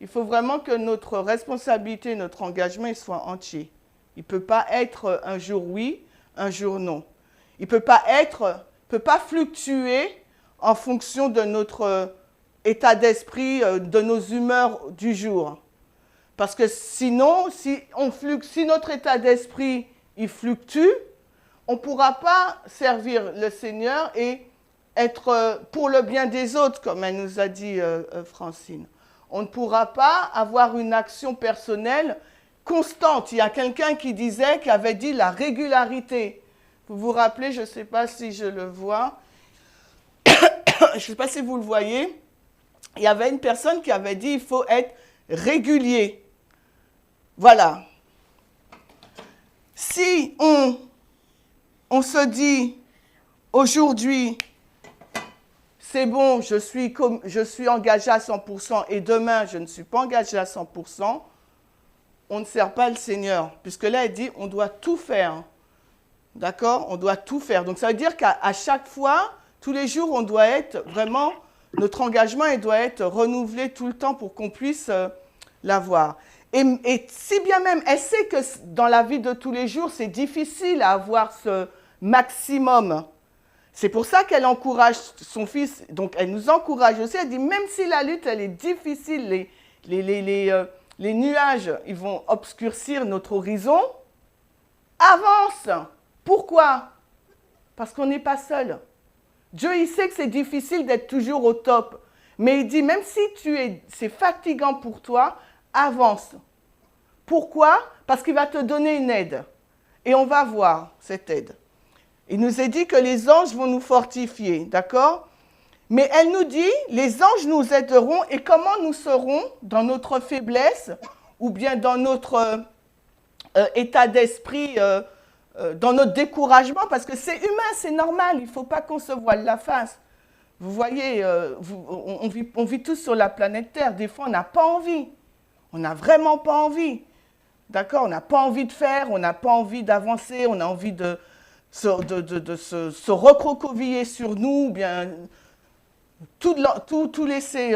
il faut vraiment que notre responsabilité, notre engagement il soit entier. Il ne peut pas être un jour oui, un jour non. Il ne peut pas fluctuer en fonction de notre état d'esprit, de nos humeurs du jour. Parce que sinon, si notre état d'esprit il fluctue, on ne pourra pas servir le Seigneur et être pour le bien des autres, comme elle nous a dit Francine. On ne pourra pas avoir une action personnelle constante. Il y a quelqu'un qui avait dit la régularité. Vous vous rappelez, je ne sais pas si je le vois, je ne sais pas si vous le voyez, il y avait une personne qui avait dit il faut être régulier. Voilà. Si on se dit aujourd'hui, c'est bon, je suis engagé à 100% et demain, je ne suis pas engagé à 100%, on ne sert pas le Seigneur. Puisque là, elle dit, on doit tout faire. D'accord? On doit tout faire. Donc, ça veut dire qu'à chaque fois, tous les jours, on doit être vraiment, notre engagement, il doit être renouvelé tout le temps pour qu'on puisse l'avoir. Et si bien même, elle sait que dans la vie de tous les jours, c'est difficile à avoir ce maximum. C'est pour ça qu'elle encourage son fils, donc elle nous encourage aussi, elle dit même si la lutte elle est difficile, les nuages ils vont obscurcir notre horizon, avance. Pourquoi? Parce qu'on n'est pas seul. Dieu il sait que c'est difficile d'être toujours au top, mais il dit même si c'est fatigant pour toi, avance. Pourquoi? Parce qu'il va te donner une aide et on va voir cette aide. Il nous est dit que les anges vont nous fortifier, d'accord? Mais elle nous dit, les anges nous aideront et comment nous serons dans notre faiblesse ou bien dans notre état d'esprit, dans notre découragement, parce que c'est humain, c'est normal, il ne faut pas qu'on se voile la face. Vous voyez, on vit tous sur la planète Terre. Des fois, on n'a pas envie. On n'a vraiment pas envie. D'accord? On n'a pas envie de faire, on n'a pas envie d'avancer, on a envie de se recroqueviller sur nous, ou bien tout laisser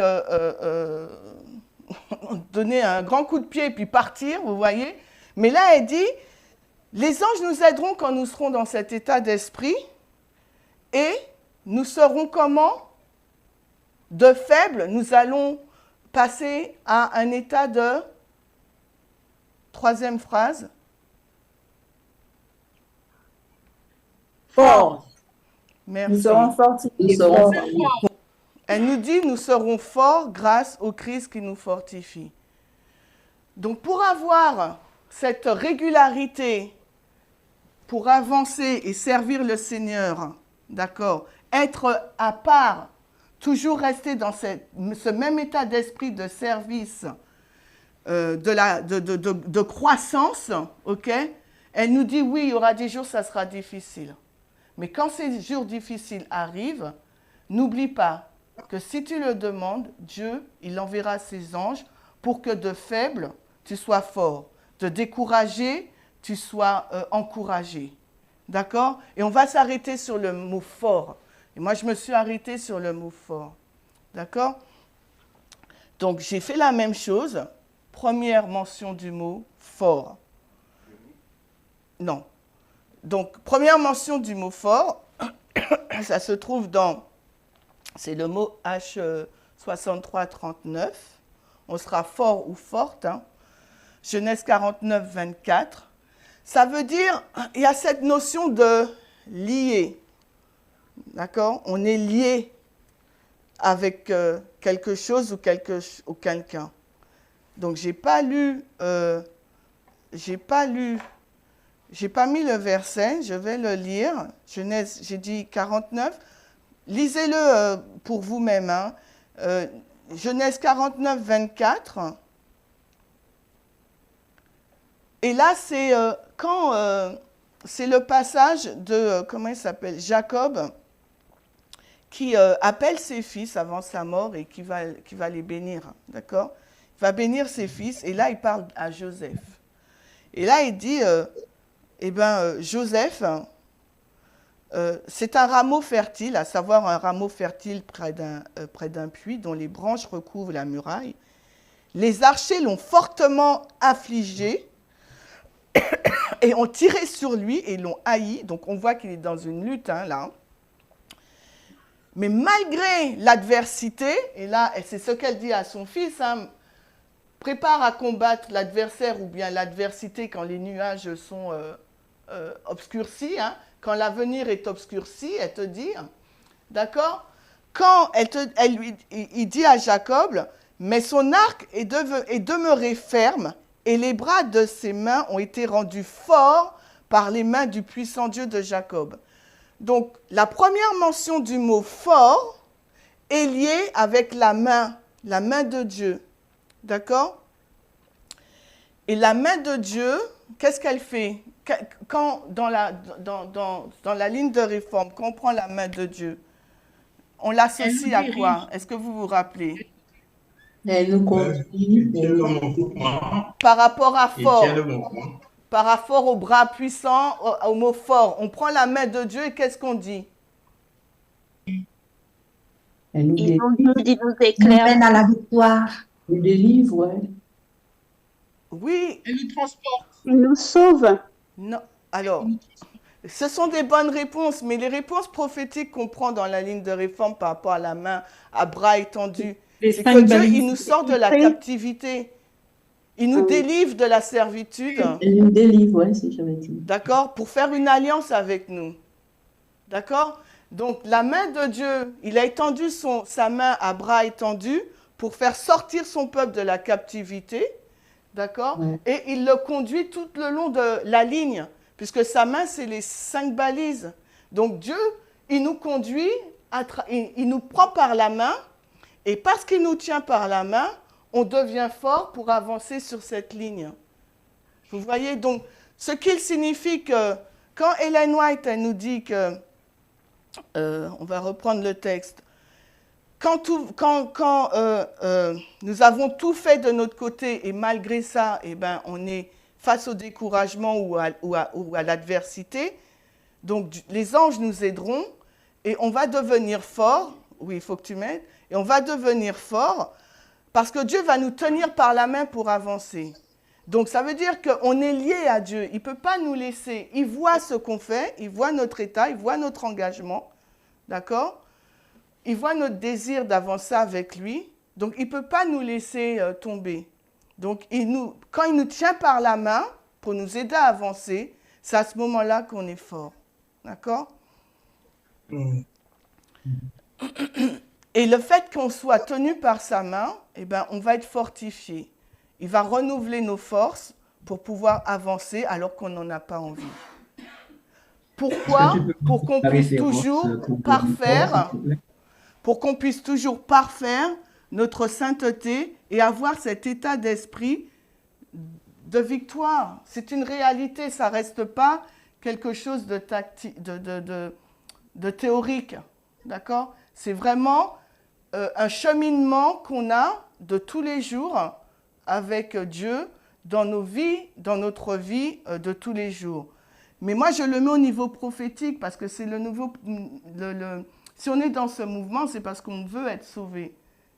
donner un grand coup de pied et puis partir, vous voyez. Mais là, elle dit, les anges nous aideront quand nous serons dans cet état d'esprit et nous serons comment? De faibles, nous allons passer à un état de... Troisième phrase. Fort. Merci. Nous serons fortifiés. Elle nous dit, nous serons forts grâce au Christ qui nous fortifie. Donc, pour avoir cette régularité, pour avancer et servir le Seigneur, d'accord, être à part, toujours rester dans ce même état d'esprit de service, de croissance, ok? Elle nous dit, oui, il y aura des jours, ça sera difficile. Mais quand ces jours difficiles arrivent, n'oublie pas que si tu le demandes, Dieu, il enverra ses anges pour que de faible, tu sois fort. De découragé, tu sois encouragé. D'accord? Et on va s'arrêter sur le mot fort. Et moi, je me suis arrêtée sur le mot fort. D'accord? Donc, j'ai fait la même chose. Première mention du mot fort. Non. Donc, première mention du mot fort, ça se trouve dans, c'est le mot H6339. On sera fort ou forte. Hein. Genèse 49, 24. Ça veut dire, il y a cette notion de lié. D'accord? On est lié avec quelque chose ou quelqu'un. Donc, j'ai pas mis le verset, je vais le lire. Genèse, j'ai dit 49. Lisez-le pour vous-même. Hein. Genèse 49, 24. Et là, c'est c'est le passage de, comment il s'appelle, Jacob, qui appelle ses fils avant sa mort et qui va les bénir. D'accord? Il va bénir ses fils, et là, il parle à Joseph. Et là, il dit, Joseph, c'est un rameau fertile, à savoir un rameau fertile près d'un puits dont les branches recouvrent la muraille. Les archers l'ont fortement affligé et ont tiré sur lui et l'ont haï. Donc, on voit qu'il est dans une lutte, hein, là. Mais malgré l'adversité, et là, c'est ce qu'elle dit à son fils, hein, prépare à combattre l'adversaire ou bien l'adversité quand les nuages sont obscurcis, hein, quand l'avenir est obscurci, elle te dit, d'accord? Quand il dit à Jacob, mais son arc est demeuré ferme et les bras de ses mains ont été rendus forts par les mains du puissant Dieu de Jacob. Donc, la première mention du mot fort est liée avec la main de Dieu. D'accord? Et la main de Dieu, qu'est-ce qu'elle fait? Quand dans la ligne de réforme, quand on prend la main de Dieu, on l'associe à quoi? Est-ce que vous vous rappelez? Elle nous conduit. Par rapport à fort. Par rapport au bras puissant, au mot fort. On prend la main de Dieu et qu'est-ce qu'on dit? Elle nous Il nous Elle éclaire. mène à la victoire. nous délivre, ouais. Oui. Elle nous transporte. Il nous sauve. Non. Alors, ce sont des bonnes réponses, mais les réponses prophétiques qu'on prend dans la ligne de réforme par rapport à la main, à bras étendus, c'est que Dieu, il nous sort de la captivité. Il nous délivre de la servitude. Elle nous délivre, ouais, c'est jamais dit. D'accord? Pour faire une alliance avec nous. D'accord? Donc, la main de Dieu, il a étendu sa main à bras étendus pour faire sortir son peuple de la captivité. D'accord? Ouais. Et il le conduit tout le long de la ligne, puisque sa main, c'est les 5 balises. Donc, Dieu, il nous conduit, il nous prend par la main, et parce qu'il nous tient par la main, on devient fort pour avancer sur cette ligne. Vous voyez, donc, ce qu'il signifie que, quand Ellen White, elle nous dit que, on va reprendre le texte, nous avons tout fait de notre côté et malgré ça, eh ben, on est face au découragement ou à l'adversité, donc les anges nous aideront et on va devenir fort. Oui, il faut que tu m'aides. Et on va devenir fort parce que Dieu va nous tenir par la main pour avancer. Donc ça veut dire qu'on est lié à Dieu. Il ne peut pas nous laisser. Il voit ce qu'on fait, il voit notre état, il voit notre engagement. D'accord ? Il voit notre désir d'avancer avec lui. Donc il ne peut pas nous laisser tomber. Donc quand il nous tient par la main pour nous aider à avancer, c'est à ce moment-là qu'on est fort. D'accord ? Et le fait qu'on soit tenu par sa main, eh ben, on va être fortifié. Il va renouveler nos forces pour pouvoir avancer alors qu'on n'en a pas envie. Pourquoi ? Pour qu'on puisse toujours parfaire notre sainteté et avoir cet état d'esprit de victoire. C'est une réalité, ça ne reste pas quelque chose de théorique. D'accord ? C'est vraiment un cheminement qu'on a de tous les jours avec Dieu dans nos vies, dans notre vie de tous les jours. Mais moi, je le mets au niveau prophétique parce que c'est le nouveau... si on est dans ce mouvement, c'est parce qu'on veut être sauvé.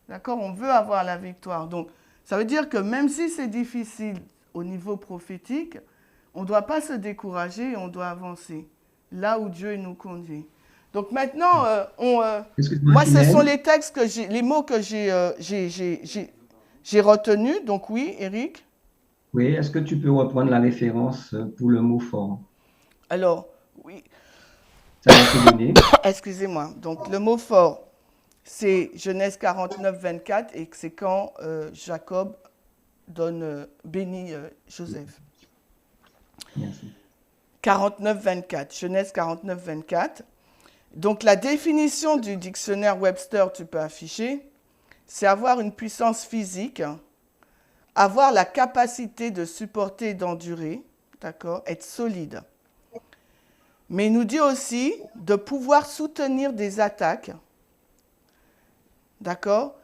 D'accord ? On veut avoir la victoire. Donc, ça veut dire que même si c'est difficile au niveau prophétique, on ne doit pas se décourager et on doit avancer là où Dieu nous conduit. Donc maintenant, moi, ce sont les textes les mots que j'ai retenus. Donc oui, Eric. Oui, est-ce que tu peux reprendre la référence pour le mot fort? Alors, oui. Ça va te donner. Excusez-moi. Donc le mot fort, c'est Genèse 49, 24 et c'est quand Jacob bénit Joseph. Merci. 49, 24. Genèse 49, 24. Donc, la définition du dictionnaire Webster, tu peux afficher, c'est avoir une puissance physique, avoir la capacité de supporter et d'endurer, d'accord, être solide. Mais il nous dit aussi de pouvoir soutenir des attaques, d'accord,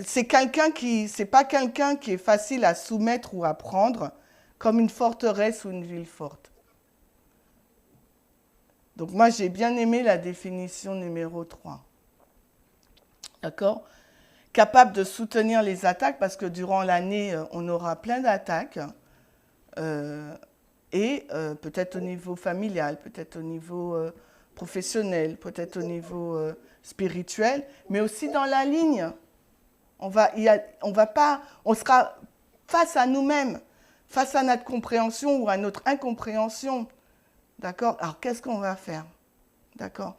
c'est pas quelqu'un qui est facile à soumettre ou à prendre comme une forteresse ou une ville forte. Donc moi, j'ai bien aimé la définition numéro 3. D'accord ? Capable de soutenir les attaques, parce que durant l'année, on aura plein d'attaques. Peut-être au niveau familial, peut-être au niveau professionnel, peut-être au niveau spirituel, mais aussi dans la ligne. On sera face à nous-mêmes, face à notre compréhension ou à notre incompréhension. D'accord ? Alors, qu'est-ce qu'on va faire ? D'accord ?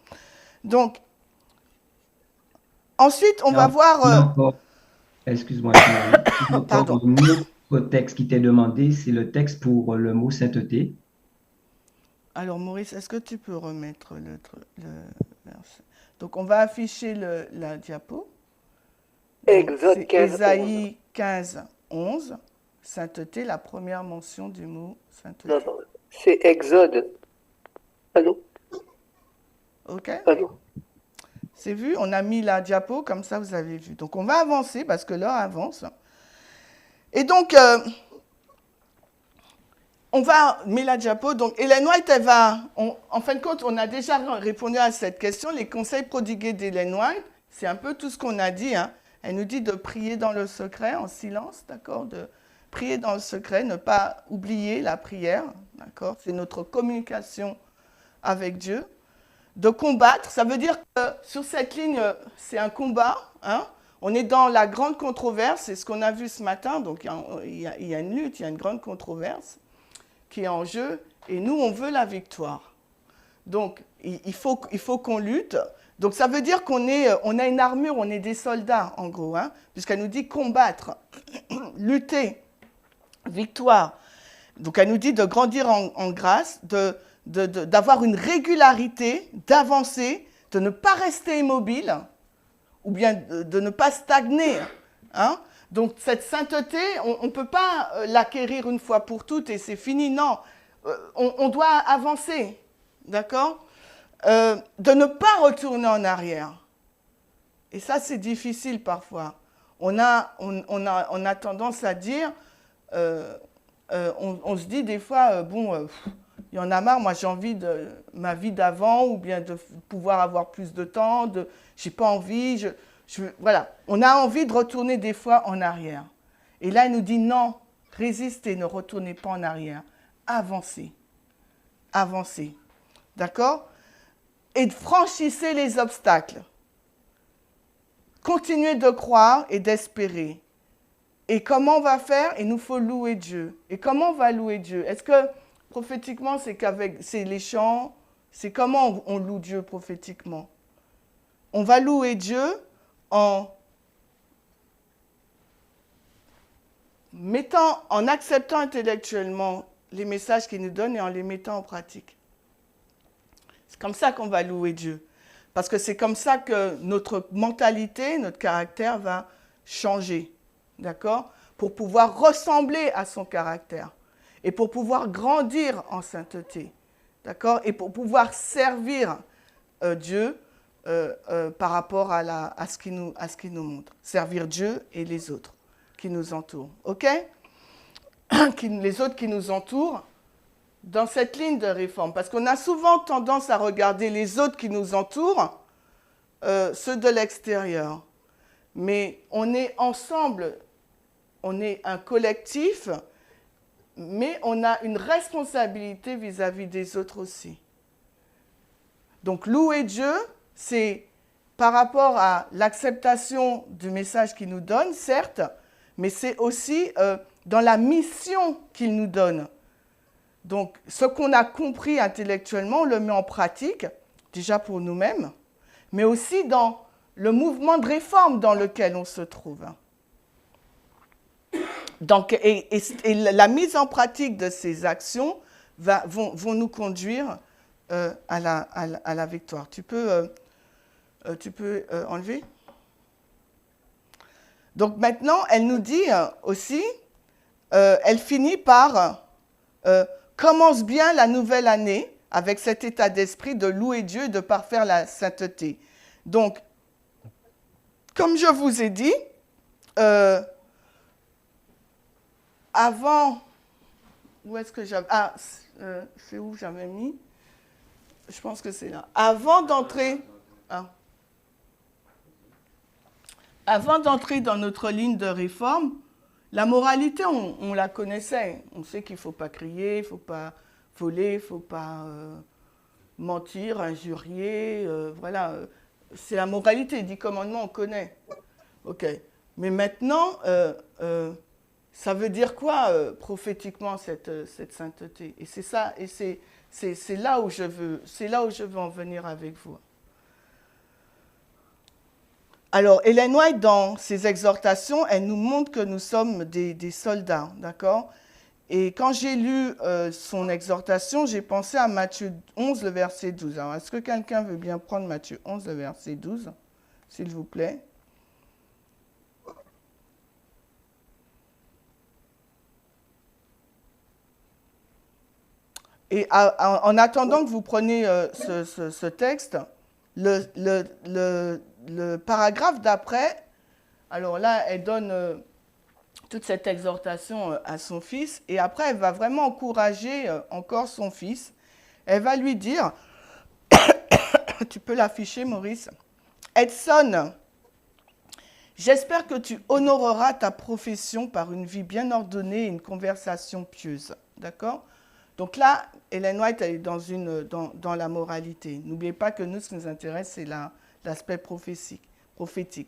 Donc, ensuite, on va voir... Excuse-moi, pardon. Le texte qui t'est demandé, c'est le texte pour le mot sainteté. Alors, Maurice, est-ce que tu peux remettre le verset ? Donc, on va afficher la diapo. Exode 15, Ésaïe 15, 11. Sainteté, la première mention du mot sainteté. Non, c'est Exode. Allô? OK. Allô? C'est vu, on a mis la diapo, comme ça vous avez vu. Donc on va avancer parce que l'heure avance. Et donc, on va mettre la diapo. Donc Ellen White, en fin de compte, on a déjà répondu à cette question. Les conseils prodigués d'Ellen White, c'est un peu tout ce qu'on a dit. Hein. Elle nous dit de prier dans le secret, en silence, d'accord, de prier dans le secret, ne pas oublier la prière, d'accord, c'est notre communication avec Dieu. De combattre, ça veut dire que sur cette ligne, c'est un combat. Hein. On est dans la grande controverse, c'est ce qu'on a vu ce matin. Donc il y a une lutte, il y a une grande controverse qui est en jeu. Et nous, on veut la victoire. Donc il faut qu'on lutte. Donc ça veut dire qu'on a une armure, on est des soldats en gros. Hein, puisqu'elle nous dit combattre, lutter, victoire. Donc elle nous dit de grandir en grâce, d'avoir une régularité, d'avancer, de ne pas rester immobile, ou bien de ne pas stagner. Hein. Donc cette sainteté, on ne peut pas l'acquérir une fois pour toutes et c'est fini. Non, on doit avancer, d'accord ? De ne pas retourner en arrière. Et ça, c'est difficile parfois. On a tendance à dire, on se dit des fois, il y en a marre, moi j'ai envie de ma vie d'avant, ou bien de pouvoir avoir plus de temps, j'ai pas envie, voilà. On a envie de retourner des fois en arrière. Et là, il nous dit non, résistez, ne retournez pas en arrière, avancez, avancez, d'accord? Et franchissez les obstacles. Continuez de croire et d'espérer. Et comment on va faire? Il nous faut louer Dieu. Et comment on va louer Dieu? Est-ce que prophétiquement, c'est les chants? C'est comment on loue Dieu prophétiquement? On va louer Dieu en acceptant intellectuellement les messages qu'il nous donne et en les mettant en pratique. C'est comme ça qu'on va louer Dieu. Parce que c'est comme ça que notre mentalité, notre caractère va changer. D'accord? Pour pouvoir ressembler à son caractère. Et pour pouvoir grandir en sainteté. D'accord? Et pour pouvoir servir Dieu par rapport à ce qu'il nous montre. Servir Dieu et les autres qui nous entourent. OK? Les autres qui nous entourent dans cette ligne de réforme. Parce qu'on a souvent tendance à regarder les autres qui nous entourent, ceux de l'extérieur. Mais on est ensemble, on est un collectif, mais on a une responsabilité vis-à-vis des autres aussi. Donc louer Dieu, c'est par rapport à l'acceptation du message qu'il nous donne, certes, mais c'est aussi dans la mission qu'il nous donne. Donc, ce qu'on a compris intellectuellement, on le met en pratique, déjà pour nous-mêmes, mais aussi dans le mouvement de réforme dans lequel on se trouve. Donc, et la mise en pratique de ces actions vont nous conduire à la victoire. Tu peux enlever? Donc maintenant, elle nous dit aussi, elle finit par commence bien la nouvelle année avec cet état d'esprit de louer Dieu et de parfaire la sainteté. Donc, comme je vous ai dit, avant, où est-ce que j'avais... Ah, c'est où j'avais mis? Je pense que c'est là. Avant d'entrer dans notre ligne de réforme, la moralité, on la connaissait. On sait qu'il ne faut pas crier, il ne faut pas voler, il ne faut pas mentir, injurier. Voilà, c'est la moralité. 10 commandements, on connaît. OK. Mais maintenant, ça veut dire quoi prophétiquement cette sainteté? Et c'est ça, et c'est là où je veux en venir avec vous. Alors, Ellen White, dans ses exhortations, elle nous montre que nous sommes des soldats, d'accord? Et quand j'ai lu son exhortation, j'ai pensé à Matthieu 11, le verset 12. Alors, est-ce que quelqu'un veut bien prendre Matthieu 11, le verset 12, s'il vous plaît? Et en attendant que vous preniez ce texte, le paragraphe d'après, alors là, elle donne toute cette exhortation à son fils, et après, elle va vraiment encourager encore son fils. Elle va lui dire, tu peux l'afficher, Maurice, Edson, j'espère que tu honoreras ta profession par une vie bien ordonnée et une conversation pieuse. D'accord? Donc là, Ellen White, elle est dans la moralité. N'oubliez pas que nous, ce qui nous intéresse, c'est l'aspect prophétique.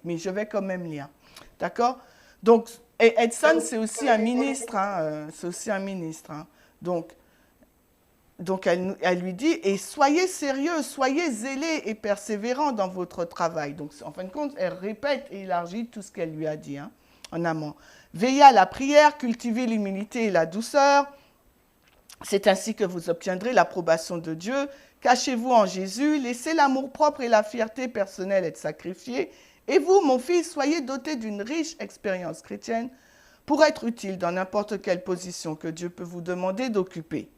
Mais je vais quand même lire. D'accord? Donc, Edson, c'est aussi un ministre. C'est aussi un ministre. Donc elle lui dit, et soyez sérieux, soyez zélés et persévérants dans votre travail. Donc, en fin de compte, elle répète et élargit tout ce qu'elle lui a dit en amont. Veillez à la prière, cultivez l'humilité et la douceur. C'est ainsi que vous obtiendrez l'approbation de Dieu. Cachez-vous en Jésus, laissez l'amour-propre et la fierté personnelle être sacrifiés. Et vous, mon fils, soyez doté d'une riche expérience chrétienne pour être utile dans n'importe quelle position que Dieu peut vous demander d'occuper.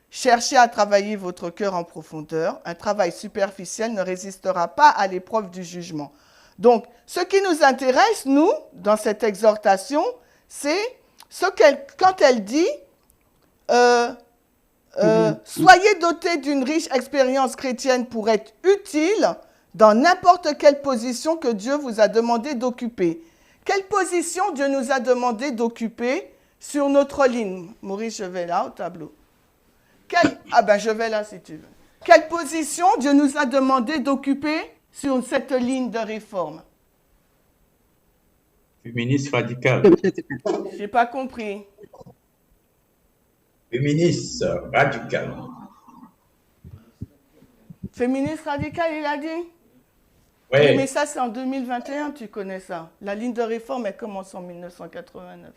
Cherchez à travailler votre cœur en profondeur. Un travail superficiel ne résistera pas à l'épreuve du jugement. Donc, ce qui nous intéresse, nous, dans cette exhortation, c'est quand elle dit soyez dotés d'une riche expérience chrétienne pour être utile dans n'importe quelle position que Dieu vous a demandé d'occuper. Quelle position Dieu nous a demandé d'occuper sur notre ligne? Maurice, je vais là au tableau. Ah ben, je vais là si tu veux. Quelle position Dieu nous a demandé d'occuper sur cette ligne de réforme? Féministe radical. Je n'ai pas compris. Féministe radical. Féministe radical, il a dit? Oui. Oui, mais ça, c'est en 2021, tu connais ça. La ligne de réforme, elle commence en 1989.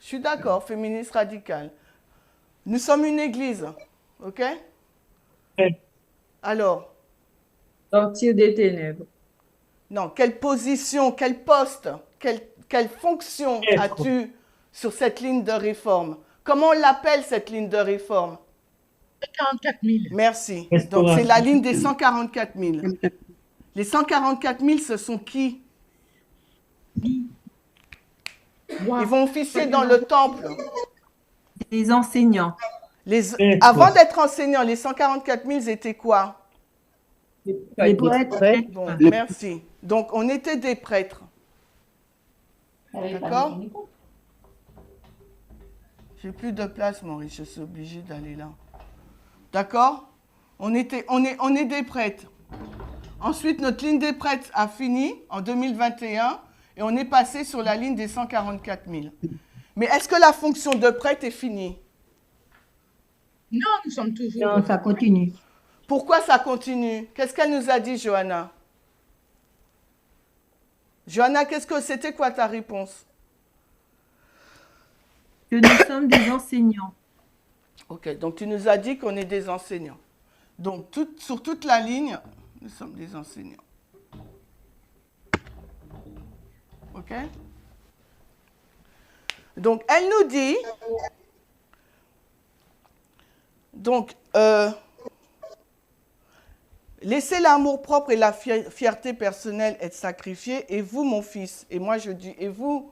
Je suis d'accord, féministe radical. Nous sommes une église, ok? Oui. Alors? Sortir des ténèbres. Non, quelle position, quel poste, quelle fonction as-tu sur cette ligne de réforme? Comment on l'appelle, cette ligne de réforme? 144 000. Merci. Donc, c'est la ligne des 144 000. Les 144 000, ce sont qui? Ils vont officier dans le temple. Les enseignants. Avant d'être enseignants, les 144 000 étaient quoi? Les prêtres. Bon, merci. Donc, on était des prêtres. D'accord? J'ai plus de place, Maurice. Je suis obligée d'aller là. D'accord? On est des prêtres. Ensuite, notre ligne des prêtres a fini en 2021 et on est passé sur la ligne des 144 000. Mais est-ce que la fonction de prêtre est finie? Non, nous sommes toujours... Non, ça continue. Pourquoi ça continue? Qu'est-ce qu'elle nous a dit, Johanna? Johanna, c'était quoi ta réponse? Que nous sommes des enseignants. Ok, donc tu nous as dit qu'on est des enseignants. Donc, sur toute la ligne, nous sommes des enseignants. Ok? Donc, elle nous dit... Donc, laissez l'amour-propre et la fierté personnelle être sacrifiés, et vous, mon fils, et moi je dis, et vous,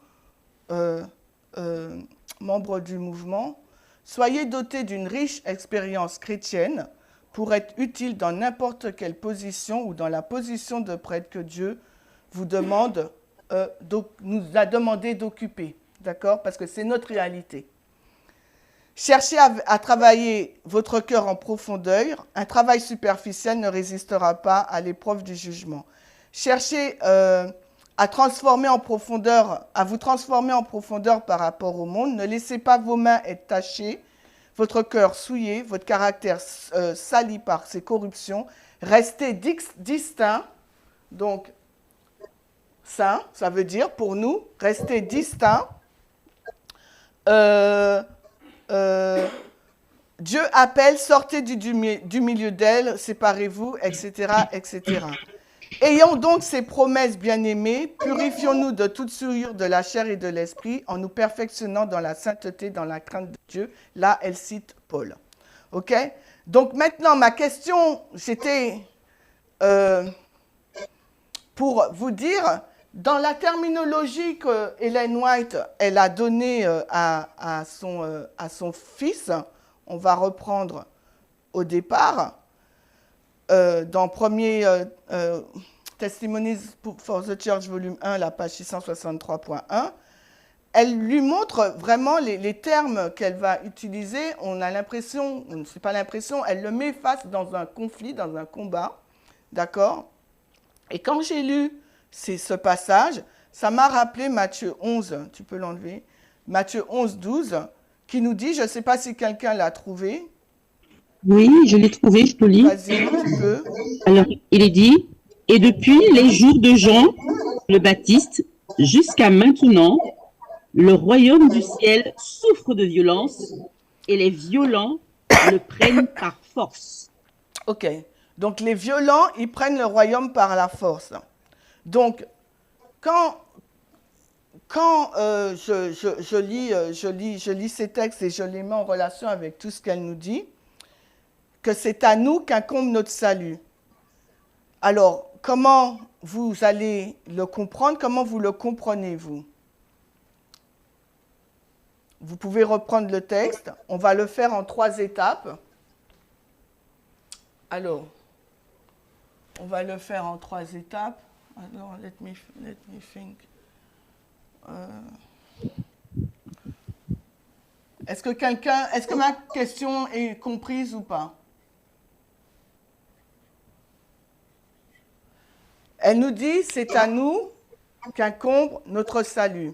membres du mouvement, soyez dotés d'une riche expérience chrétienne pour être utile dans n'importe quelle position ou dans la position de prêtre que Dieu vous demande, nous a demandé d'occuper. D'accord? Parce que c'est notre réalité. Cherchez à travailler votre cœur en profondeur. Un travail superficiel ne résistera pas à l'épreuve du jugement. Cherchez à vous transformer en profondeur par rapport au monde. Ne laissez pas vos mains être tachées, votre cœur souillé, votre caractère sali par ses corruptions. Restez distincts. Donc, saint, ça veut dire pour nous, restez distincts. Dieu appelle, sortez du milieu d'elle, séparez-vous, etc., etc. Ayons donc ces promesses bien-aimées, purifions-nous de toute souillure de la chair et de l'esprit, en nous perfectionnant dans la sainteté, dans la crainte de Dieu. Là, elle cite Paul. OK? Donc maintenant, ma question, c'était pour vous dire, dans la terminologie que Ellen White, elle a donnée à son fils, on va reprendre au départ, dans premier Testimonies for the Church, volume 1, la page 663.1, elle lui montre vraiment les termes qu'elle va utiliser. On a l'impression, c'est pas l'impression, elle le met face dans un conflit, dans un combat, d'accord? Et quand j'ai lu ce passage, ça m'a rappelé Matthieu 11, tu peux l'enlever, Matthieu 11, 12, qui nous dit, je ne sais pas si quelqu'un l'a trouvé. Oui, je l'ai trouvé, je te lis. Vas-y, tu peux. Alors, il est dit, et depuis les jours de Jean le Baptiste jusqu'à maintenant, le royaume du ciel souffre de violence et les violents le prennent par force. Ok, donc les violents, ils prennent le royaume par la force. Donc, quand je lis ces textes et je les mets en relation avec tout ce qu'elle nous dit, que c'est à nous qu'incombe notre salut. Alors, comment vous allez le comprendre. Comment vous le comprenez, vous? Vous pouvez reprendre le texte. On va le faire en 3 étapes. Alors, on va le faire en 3 étapes. Alors, let me think. Est-ce que ma question est comprise ou pas? Elle nous dit, c'est à nous qu'incombe notre salut.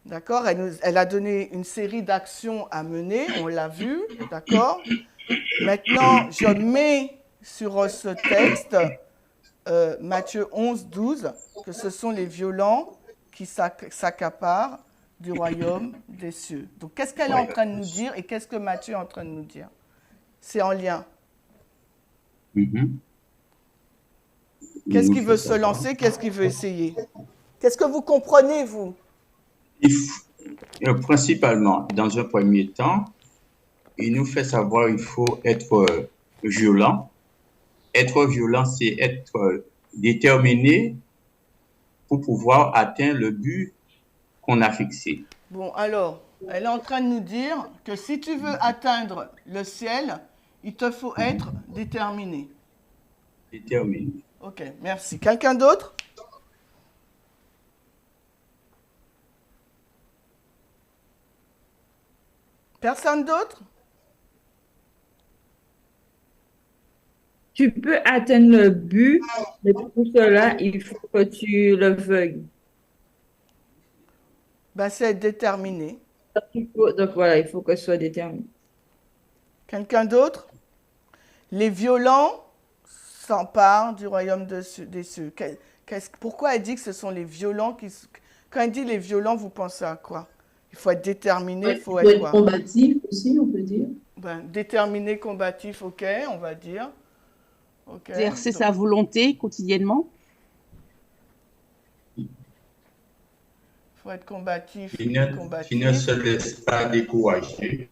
D'accord? Elle a donné une série d'actions à mener, on l'a vu, d'accord? Maintenant, je mets sur ce texte, Matthieu 11, 12, que ce sont les violents qui s'accaparent du royaume des cieux. Donc, qu'est-ce qu'elle est en train de nous dire et qu'est-ce que Matthieu est en train de nous dire? C'est en lien. Qu'est-ce qu'il veut se lancer? Qu'est-ce qu'il veut essayer? Qu'est-ce que vous comprenez, vous? Principalement, dans un premier temps, il nous fait savoir qu'il faut être violent. Être violent, c'est être déterminé pour pouvoir atteindre le but qu'on a fixé. Bon, alors, elle est en train de nous dire que si tu veux atteindre le ciel, il te faut être déterminé. Déterminé. Ok, merci. Quelqu'un d'autre? Personne d'autre? Tu peux atteindre le but, mais pour cela, il faut que tu le veuilles. Ben, c'est être déterminé. Donc voilà, il faut que ce soit déterminé. Quelqu'un d'autre? Les violents s'emparent du royaume des cieux. Pourquoi elle dit que ce sont les violents qui... Quand elle dit les violents, vous pensez à quoi? Il faut être déterminé, il faut être quoi? Combatif aussi, on peut dire. Ben, déterminé, combatif, ok, on va dire. Okay. Exercer sa volonté quotidiennement. Il faut être combatif. Qui ne se laisse pas décourager.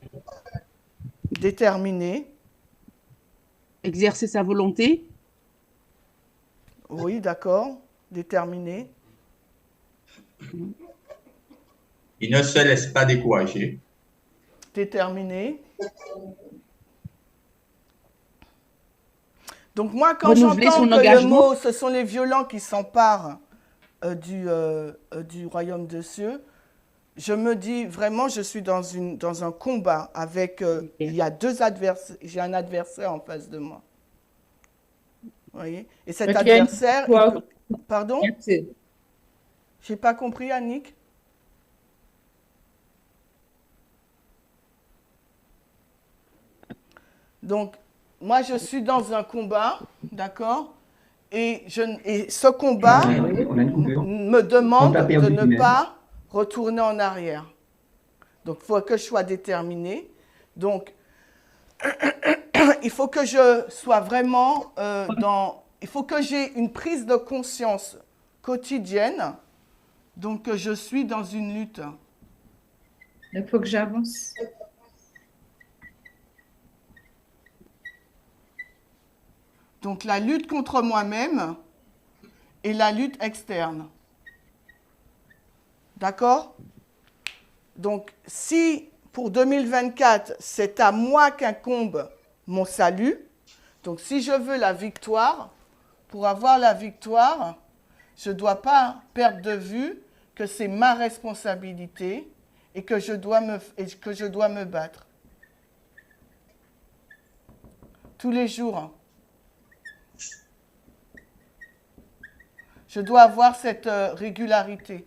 Déterminé. Exercer sa volonté. Oui, d'accord. Déterminé. Il ne se laisse pas décourager. Déterminé. Donc moi, quand j'entends que le mot, ce sont les violents qui s'emparent du royaume des cieux, je me dis vraiment, je suis dans un combat avec, il y a j'ai un adversaire en face de moi. Vous voyez? Et cet adversaire, pardon? J'ai pas compris, Annick. Donc, moi, je suis dans un combat, d'accord? Et ce combat me demande de ne pas retourner en arrière. Donc, il faut que je sois déterminé. Donc, il faut que je sois vraiment il faut que j'ai une prise de conscience quotidienne. Donc, je suis dans une lutte. Il faut que j'avance. Donc, la lutte contre moi-même et la lutte externe. D'accord? Donc, si pour 2024, c'est à moi qu'incombe mon salut, donc si je veux la victoire, pour avoir la victoire, je ne dois pas perdre de vue que c'est ma responsabilité et que je dois me battre. Tous les jours. Je dois avoir cette régularité.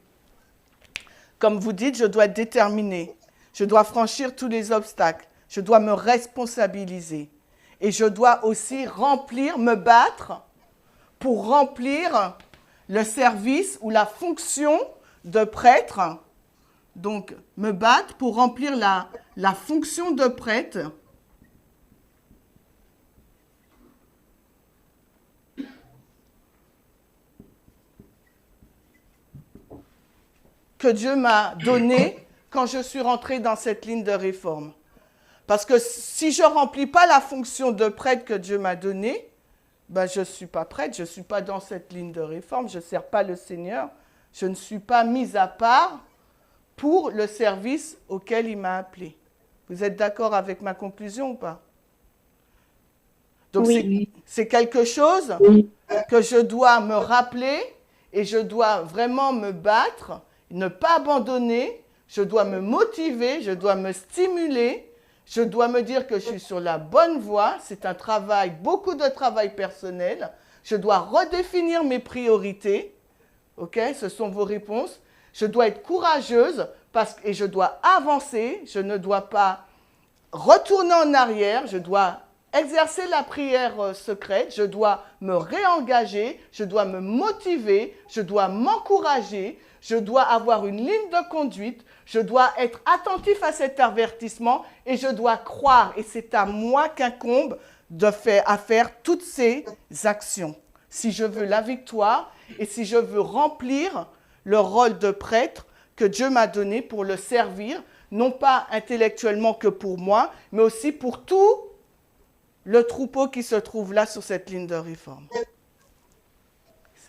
Comme vous dites, je dois être déterminé. Je dois franchir tous les obstacles. Je dois me responsabiliser. Et je dois aussi me battre pour remplir le service ou la fonction de prêtre. Donc, me battre pour remplir la fonction de prêtre. Que Dieu m'a donné quand je suis rentrée dans cette ligne de réforme. Parce que si je ne remplis pas la fonction de prêtre que Dieu m'a donnée, Ben, je ne suis pas prête, je ne suis pas dans cette ligne de réforme, je ne sers pas le Seigneur, je ne suis pas mise à part pour le service auquel il m'a appelé. Vous êtes d'accord avec ma conclusion ou pas? Donc Oui. c'est quelque chose que je dois me rappeler et je dois vraiment me battre, ne pas abandonner, je dois me motiver, je dois me stimuler, je dois me dire que je suis sur la bonne voie, c'est un travail, beaucoup de travail personnel, je dois redéfinir mes priorités, ok, ce sont vos réponses, je dois être courageuse et je dois avancer, je ne dois pas retourner en arrière, je dois exercer la prière secrète, je dois me réengager, je dois me motiver, je dois m'encourager, je dois avoir une ligne de conduite, je dois être attentif à cet avertissement et je dois croire. Et c'est à moi qu'incombe à faire toutes ces actions. Si je veux la victoire et si je veux remplir le rôle de prêtre que Dieu m'a donné pour le servir, non pas intellectuellement que pour moi, mais aussi pour tout le troupeau qui se trouve là sur cette ligne de réforme.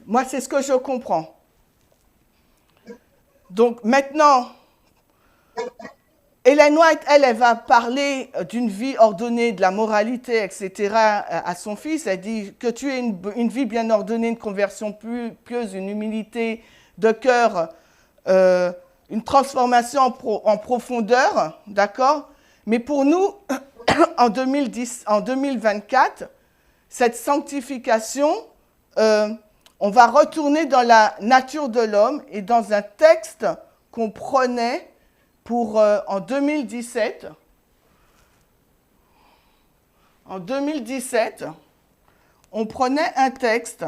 Moi, c'est ce que je comprends. Donc maintenant, Ellen White, elle va parler d'une vie ordonnée, de la moralité, etc. à son fils. Elle dit que tu aies une vie bien ordonnée, une conversion pieuse, une humilité de cœur, une transformation en profondeur, d'accord? Mais pour nous, en 2024, cette sanctification, on va retourner dans la nature de l'homme et dans un texte qu'on prenait en 2017. En 2017, on prenait un texte,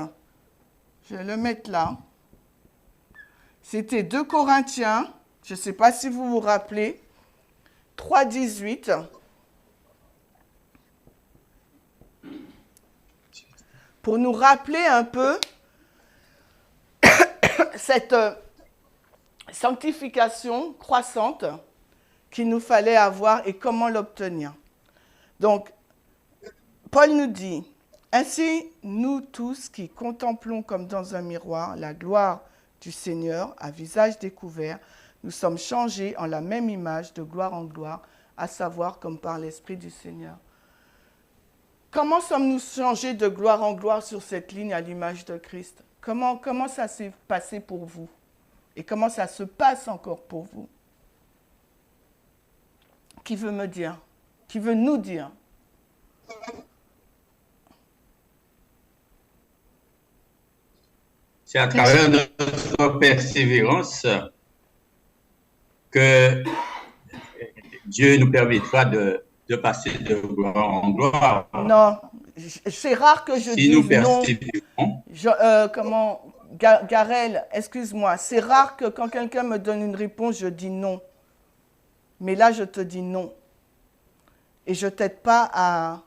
je vais le mettre là, c'était 2 Corinthiens, je ne sais pas si vous vous rappelez, 3:18. Pour nous rappeler un peu cette sanctification croissante qu'il nous fallait avoir et comment l'obtenir. Donc, Paul nous dit, « Ainsi, nous tous qui contemplons comme dans un miroir la gloire du Seigneur à visage découvert, nous sommes changés en la même image de gloire en gloire, à savoir comme par l'Esprit du Seigneur. » Comment sommes-nous changés de gloire en gloire sur cette ligne à l'image de Christ? Comment ça s'est passé pour vous? Et comment ça se passe encore pour vous? Qui veut me dire? Qui veut nous dire? C'est à travers notre persévérance que Dieu nous permettra de passer de gloire en gloire. Non, c'est rare que je si dise nous non. persévérons. Garel, excuse-moi, c'est rare que quand quelqu'un me donne une réponse, je dis non. Mais là, je te dis non. Et je ne t'aide pas à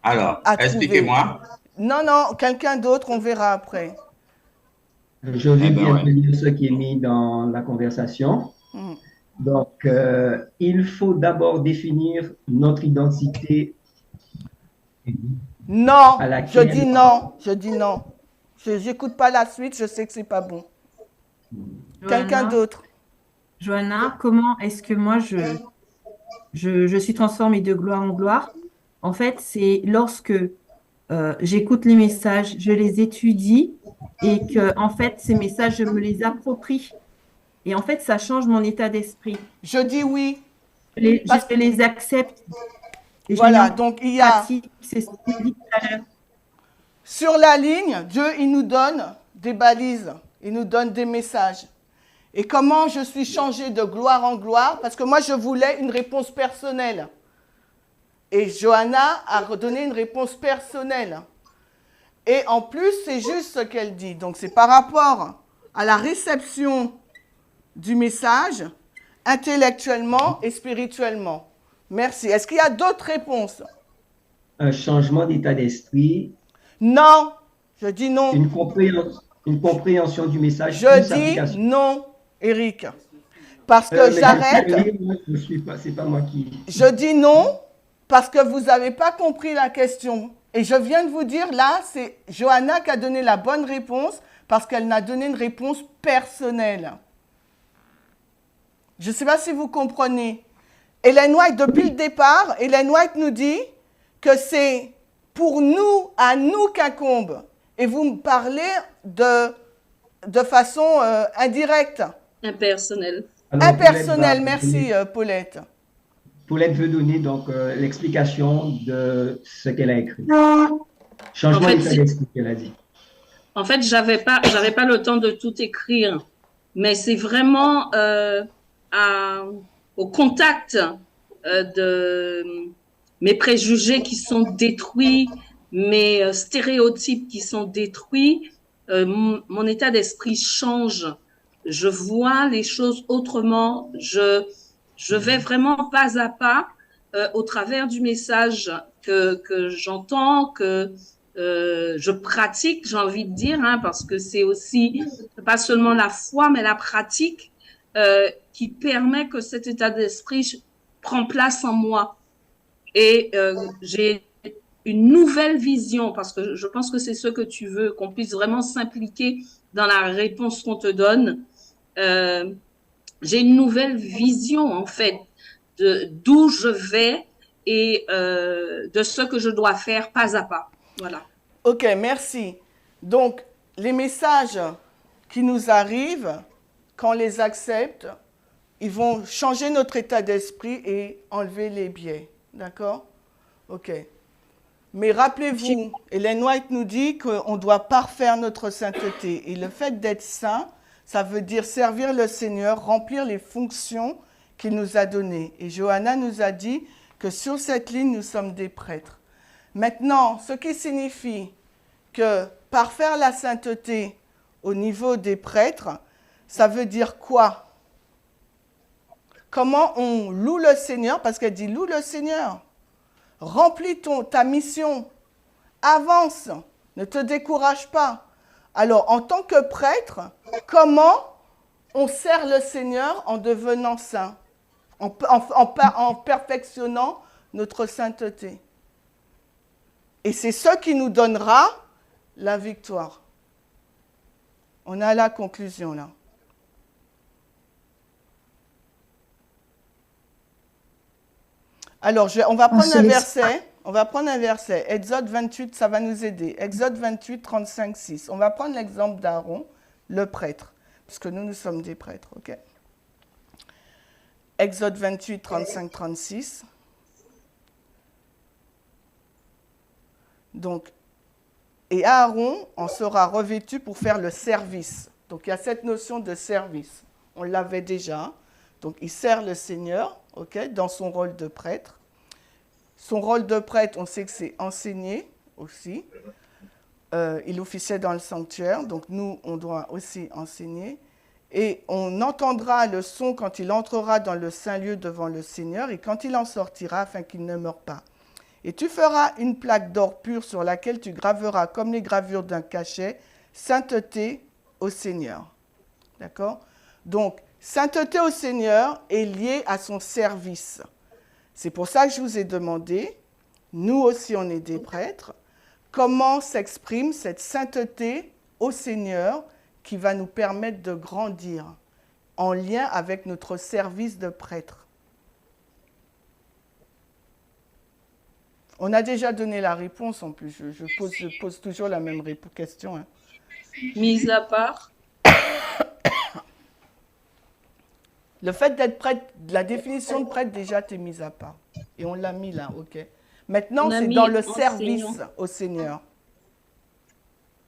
Alors, expliquez-moi. Non, quelqu'un d'autre, on verra après. Je vais bien lire ce qui est mis dans la conversation. Donc, il faut d'abord définir notre identité. Non, je dis non. Je n'écoute pas la suite, je sais que c'est pas bon. Quelqu'un d'autre. Johanna, comment est-ce que moi je suis transformée de gloire en gloire? En fait, c'est lorsque j'écoute les messages, je les étudie et que, en fait, ces messages, je me les approprie. Et en fait, ça change mon état d'esprit. Je dis oui. Je les accepte. Et voilà, donc il y a... C'est ce que je dis tout à l'heure. Sur la ligne, Dieu, il nous donne des balises, il nous donne des messages. Et comment je suis changée de gloire en gloire? Parce que moi, je voulais une réponse personnelle. Et Johanna a redonné une réponse personnelle. Et en plus, c'est juste ce qu'elle dit. Donc, c'est par rapport à la réception du message, intellectuellement et spirituellement. Merci. Est-ce qu'il y a d'autres réponses? Un changement d'état d'esprit. Non, je dis non. Une compréhension du message. Je dis non, Eric. Parce que j'arrête. C'est pas moi qui... Je dis non parce que vous n'avez pas compris la question. Et je viens de vous dire, là, c'est Johanna qui a donné la bonne réponse parce qu'elle m'a donné une réponse personnelle. Je ne sais pas si vous comprenez. Ellen White, depuis le départ, Ellen White nous dit que c'est pour nous, à nous qu'incombe. Et vous me parlez de façon indirecte. Impersonnelle. Impersonnelle, merci Paulette. Paulette veut donner donc l'explication de ce qu'elle a écrit. Changement d'état d'esprit qu'elle a dit. En fait, j'avais pas le temps de tout écrire, mais c'est vraiment au contact de mes préjugés qui sont détruits, mes stéréotypes qui sont détruits, mon état d'esprit change. Je vois les choses autrement. Je vais vraiment pas à pas au travers du message que j'entends, que je pratique, j'ai envie de dire, hein, parce que c'est aussi pas seulement la foi, mais la pratique qui permet que cet état d'esprit prend place en moi. Et j'ai une nouvelle vision, parce que je pense que c'est ce que tu veux, qu'on puisse vraiment s'impliquer dans la réponse qu'on te donne. J'ai une nouvelle vision, en fait, d'où je vais et de ce que je dois faire pas à pas. Voilà. Ok, merci. Donc, les messages qui nous arrivent, quand on les accepte, ils vont changer notre état d'esprit et enlever les biais. D'accord? Ok. Mais rappelez-vous, Ellen White nous dit qu'on doit parfaire notre sainteté. Et le fait d'être saint, ça veut dire servir le Seigneur, remplir les fonctions qu'il nous a données. Et Johanna nous a dit que sur cette ligne, nous sommes des prêtres. Maintenant, ce qui signifie que parfaire la sainteté au niveau des prêtres, ça veut dire quoi? Comment on loue le Seigneur? Parce qu'elle dit loue le Seigneur. Remplis ta mission. Avance. Ne te décourage pas. Alors, en tant que prêtre, comment on sert le Seigneur en devenant saint, en perfectionnant notre sainteté? Et c'est ce qui nous donnera la victoire. On a la conclusion là. Alors, on va prendre un verset. On va prendre un verset. Exode 28, ça va nous aider. Exode 28, 35, 6. On va prendre l'exemple d'Aaron, le prêtre, puisque nous sommes des prêtres, ok? Exode 28, 35, 36. Donc, et Aaron en sera revêtu pour faire le service. Donc, il y a cette notion de service. On l'avait déjà. Donc, il sert le Seigneur, ok, dans son rôle de prêtre. Son rôle de prêtre, on sait que c'est enseigner aussi. Il officiait dans le sanctuaire, donc nous, on doit aussi enseigner. Et on entendra le son quand il entrera dans le saint lieu devant le Seigneur et quand il en sortira afin qu'il ne meure pas. Et tu feras une plaque d'or pur sur laquelle tu graveras comme les gravures d'un cachet, sainteté au Seigneur. D'accord? Donc, sainteté au Seigneur est liée à son service. C'est pour ça que je vous ai demandé, nous aussi on est des prêtres, comment s'exprime cette sainteté au Seigneur qui va nous permettre de grandir en lien avec notre service de prêtre. On a déjà donné la réponse en plus, je pose toujours la même question. Hein. Mise à part. Le fait d'être prêtre, la définition de prêtre, déjà, t'es mise à part. Et on l'a mis là, ok. Maintenant, c'est dans le service au Seigneur.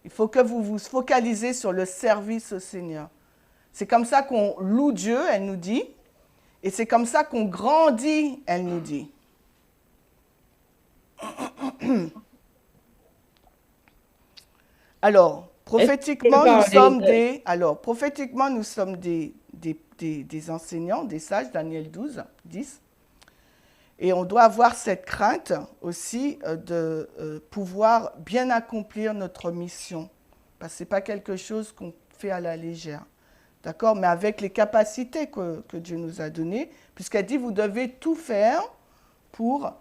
Il faut que vous vous focalisez sur le service au Seigneur. C'est comme ça qu'on loue Dieu, elle nous dit. Et c'est comme ça qu'on grandit, elle nous dit. Alors, prophétiquement, nous sommes des enseignants, des sages, Daniel 12, 10. Et on doit avoir cette crainte aussi de pouvoir bien accomplir notre mission. Parce que ce n'est pas quelque chose qu'on fait à la légère. D'accord? Mais avec les capacités que Dieu nous a données, puisqu'elle dit, vous devez tout faire pour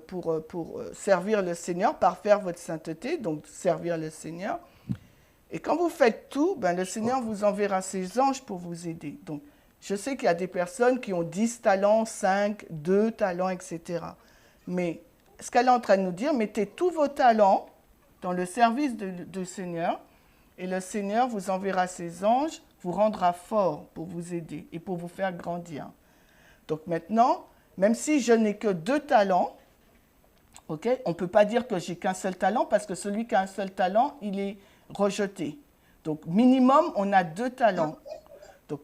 pour servir le Seigneur, parfaire votre sainteté, donc servir le Seigneur. Et quand vous faites tout, ben, le Seigneur vous enverra ses anges pour vous aider. Donc, je sais qu'il y a des personnes qui ont 10 talents, 5, 2 talents, etc. Mais ce qu'elle est en train de nous dire, mettez tous vos talents dans le service du Seigneur, et le Seigneur vous enverra ses anges, vous rendra fort pour vous aider et pour vous faire grandir. Donc maintenant, même si je n'ai que 2 talents, okay, on ne peut pas dire que j'ai qu'un seul talent, parce que celui qui a un seul talent, il est rejeté. Donc minimum, on a 2 talents. Donc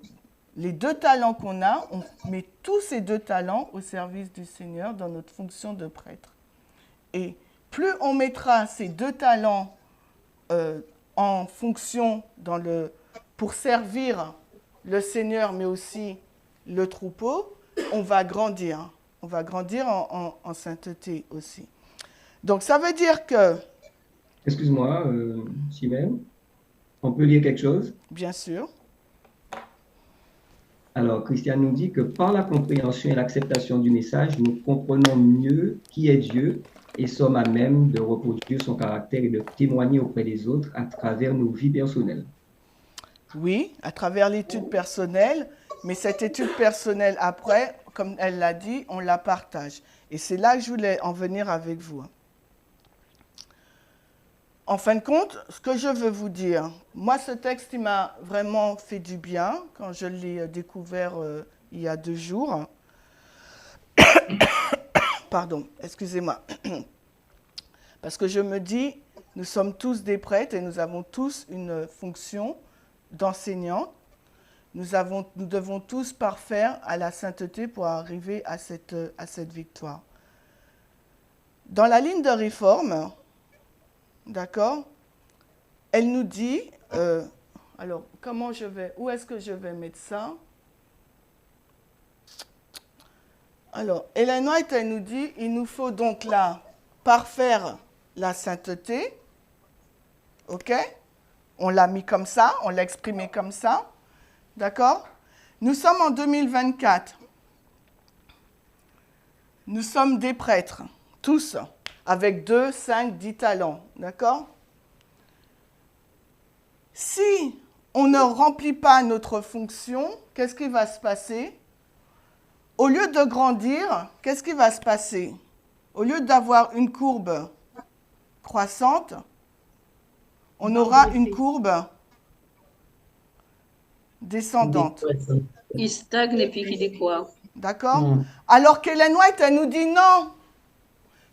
les 2 talents qu'on a, on met tous ces 2 talents au service du Seigneur dans notre fonction de prêtre. Et plus on mettra ces 2 talents en fonction pour servir le Seigneur, mais aussi le troupeau, on va grandir. On va grandir en sainteté aussi. Donc ça veut dire que... Excuse-moi, Chimène, on peut lire quelque chose? Bien sûr. Alors, Christiane nous dit que par la compréhension et l'acceptation du message, nous comprenons mieux qui est Dieu et sommes à même de reproduire son caractère et de témoigner auprès des autres à travers nos vies personnelles. Oui, à travers l'étude personnelle, mais cette étude personnelle, après, comme elle l'a dit, on la partage. Et c'est là que je voulais en venir avec vous. En fin de compte, ce que je veux vous dire, moi, ce texte, il m'a vraiment fait du bien quand je l'ai découvert il y a 2 jours. Pardon, excusez-moi. Parce que je me dis, nous sommes tous des prêtres et nous avons tous une fonction d'enseignant. Nous devons tous parfaire à la sainteté pour arriver à cette victoire. Dans la ligne de réforme, d'accord, elle nous dit, alors où est-ce que je vais mettre ça? Alors, Ellen White, elle nous dit, il nous faut donc là parfaire la sainteté, ok? On l'a mis comme ça, on l'a exprimé comme ça, d'accord? Nous sommes en 2024. Nous sommes des prêtres, tous, avec 2, 5, 10 talents, d'accord? Si on ne remplit pas notre fonction, qu'est-ce qui va se passer? Au lieu de grandir, qu'est-ce qui va se passer? Au lieu d'avoir une courbe croissante, on aura une courbe descendante. Il stagne et puis il décroît. D'accord? Alors qu'Ellen White, elle nous dit non,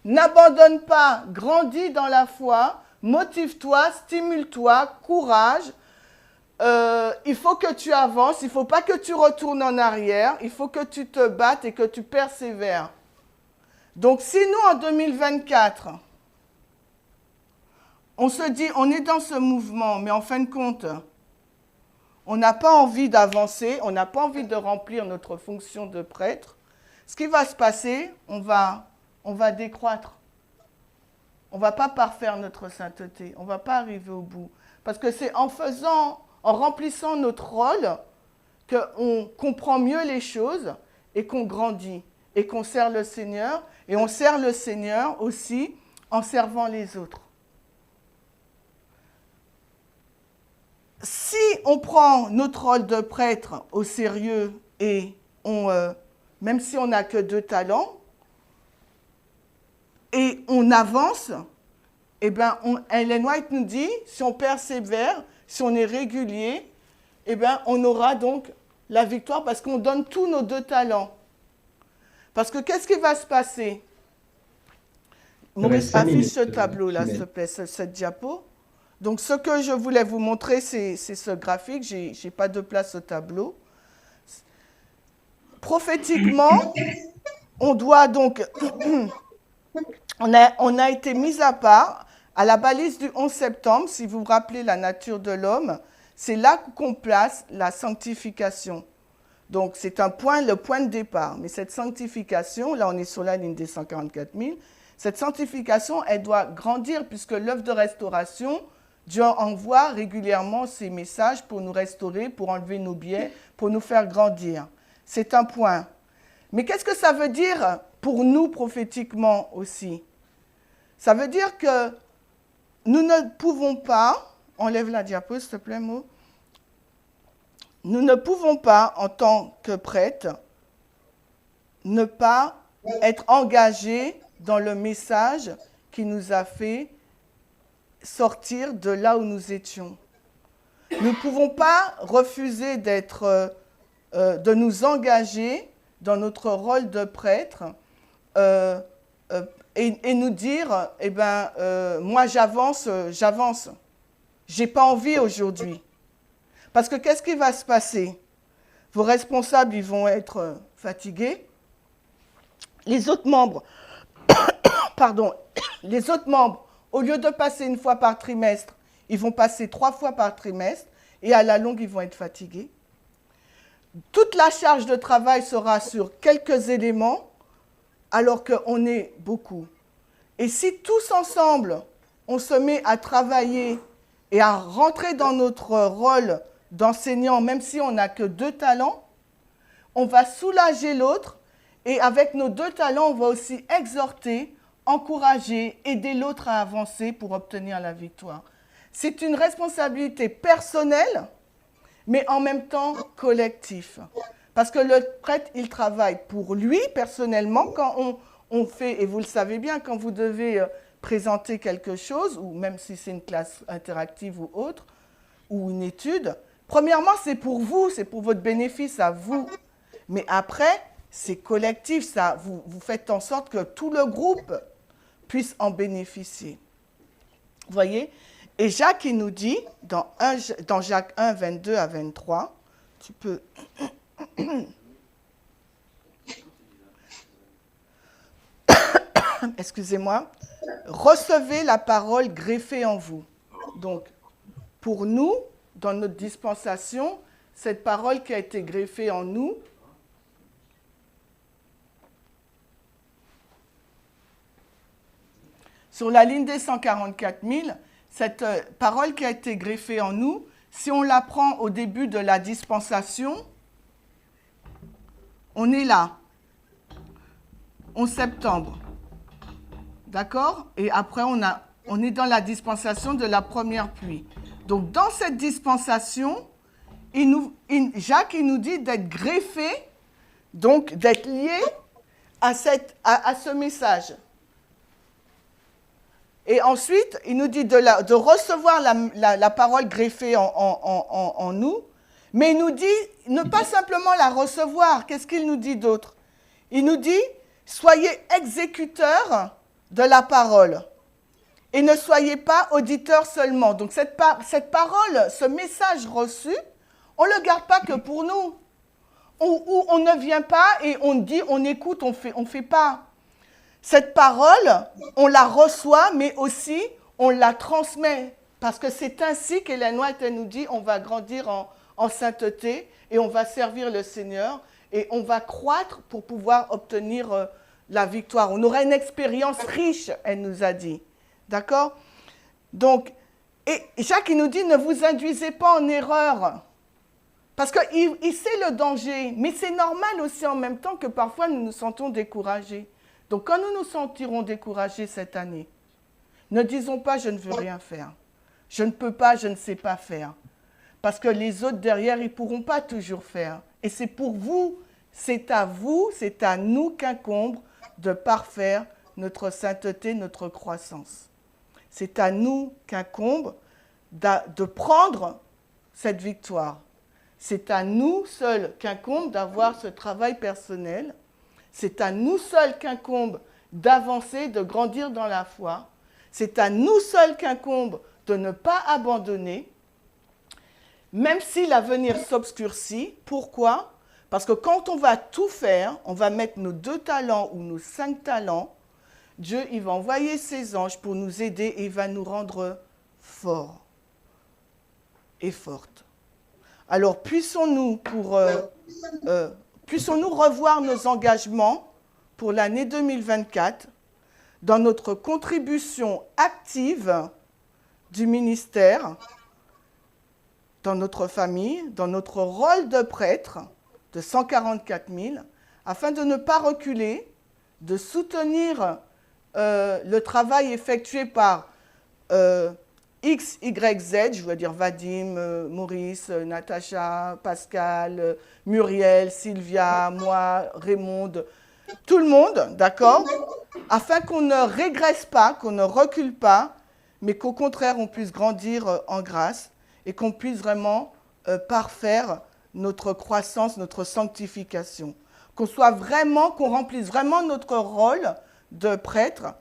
n'abandonne pas, grandis dans la foi, motive-toi, stimule-toi, courage. Il faut que tu avances, il ne faut pas que tu retournes en arrière, il faut que tu te battes et que tu persévères. Donc si nous, en 2024, on se dit, on est dans ce mouvement, mais en fin de compte, on n'a pas envie d'avancer, on n'a pas envie de remplir notre fonction de prêtre, ce qui va se passer, on va décroître. On ne va pas parfaire notre sainteté, on ne va pas arriver au bout. Parce que c'est en remplissant notre rôle, qu'on comprend mieux les choses et qu'on grandit et qu'on sert le Seigneur. Et on sert le Seigneur aussi en servant les autres. Si on prend notre rôle de prêtre au sérieux et même si on n'a que 2 talents, et on avance, eh bien, Ellen White nous dit, si on persévère, si on est régulier, eh bien, on aura donc la victoire parce qu'on donne tous nos 2 talents. Parce que qu'est-ce qui va se passer? Maurice, affiche ce tableau-là, s'il te plaît, cette diapo. Donc, ce que je voulais vous montrer, c'est ce graphique. Je n'ai pas de place au tableau. Prophétiquement, on doit donc... on a été mis à part à la balise du 11 septembre, si vous vous rappelez la nature de l'homme, c'est là qu'on place la sanctification. Donc, c'est le point de départ. Mais cette sanctification, là, on est sur la ligne des 144 000, cette sanctification, elle doit grandir puisque l'œuvre de restauration, Dieu envoie régulièrement ses messages pour nous restaurer, pour enlever nos biais, pour nous faire grandir. C'est un point. Mais qu'est-ce que ça veut dire pour nous prophétiquement aussi. Ça veut dire que nous ne pouvons pas, enlève la diapo s'il te plaît, Mo, nous ne pouvons pas, en tant que prêtres, ne pas être engagés dans le message qui nous a fait sortir de là où nous étions. Nous ne pouvons pas refuser de nous engager dans notre rôle de prêtre et nous dire, eh ben, moi j'avance, j'ai pas envie aujourd'hui. Parce que qu'est-ce qui va se passer? Vos responsables, ils vont être fatigués. Les autres membres, pardon, les autres membres, au lieu de passer une fois par trimestre, ils vont passer 3 fois par trimestre et à la longue, ils vont être fatigués. Toute la charge de travail sera sur quelques éléments alors qu'on est beaucoup. Et si tous ensemble, on se met à travailler et à rentrer dans notre rôle d'enseignant, même si on n'a que 2 talents, on va soulager l'autre et avec nos 2 talents, on va aussi exhorter, encourager, aider l'autre à avancer pour obtenir la victoire. C'est une responsabilité personnelle, mais en même temps collectif. Parce que le prêtre, il travaille pour lui personnellement quand on fait, et vous le savez bien, quand vous devez présenter quelque chose, ou même si c'est une classe interactive ou autre, ou une étude, premièrement, c'est pour vous, c'est pour votre bénéfice à vous. Mais après, c'est collectif, ça, vous faites en sorte que tout le groupe puisse en bénéficier. Vous voyez? Et Jacques, il nous dit, dans Jacques 1, 22 à 23, tu peux... Excusez-moi. Recevez la parole greffée en vous. Donc, pour nous, dans notre dispensation, cette parole qui a été greffée en nous, sur la ligne des 144 000, cette parole qui a été greffée en nous, si on la prend au début de la dispensation, on est là, 11 septembre. D'accord? Et après, on est dans la dispensation de la première pluie. Donc, dans cette dispensation, Jacques, il nous dit d'être greffé, donc d'être lié à ce message. Et ensuite, il nous dit de recevoir la parole greffée en nous, mais il nous dit ne pas simplement la recevoir. Qu'est-ce qu'il nous dit d'autre? Il nous dit, soyez exécuteurs de la parole et ne soyez pas auditeurs seulement. Donc cette parole, ce message reçu, on ne le garde pas que pour nous. On ne vient pas et on dit, on écoute, on fait pas. Cette parole, on la reçoit, mais aussi on la transmet. Parce que c'est ainsi qu'Ellen White, elle nous dit, on va grandir en sainteté et on va servir le Seigneur et on va croître pour pouvoir obtenir la victoire. On aura une expérience riche, elle nous a dit. D'accord? Donc, et Jacques, il nous dit, ne vous induisez pas en erreur. Parce qu'il sait le danger, mais c'est normal aussi en même temps que parfois nous nous sentons découragés. Donc, quand nous nous sentirons découragés cette année, ne disons pas « je ne veux rien faire ». Je ne peux pas, je ne sais pas faire. Parce que les autres derrière, ils ne pourront pas toujours faire. Et c'est pour vous, c'est à nous qu'incombe de parfaire notre sainteté, notre croissance. C'est à nous qu'incombe de prendre cette victoire. C'est à nous seuls qu'incombe d'avoir ce travail personnel. C'est à nous seuls qu'incombe d'avancer, de grandir dans la foi. C'est à nous seuls qu'incombe de ne pas abandonner, même si l'avenir s'obscurcit. Pourquoi? Parce que quand on va tout faire, on va mettre nos 2 talents ou nos 5 talents, Dieu, il va envoyer ses anges pour nous aider et il va nous rendre forts et fortes. Alors, puissons-nous revoir nos engagements pour l'année 2024 dans notre contribution active du ministère, dans notre famille, dans notre rôle de prêtre de 144 000, afin de ne pas reculer, de soutenir le travail effectué par X, Y, Z, je veux dire Vadim, Maurice, Natacha, Pascal, Muriel, Sylvia, moi, Raymond, tout le monde, d'accord? Afin qu'on ne régresse pas, qu'on ne recule pas, mais qu'au contraire, on puisse grandir en grâce et qu'on puisse vraiment parfaire notre croissance, notre sanctification. Qu'on remplisse vraiment notre rôle de prêtre,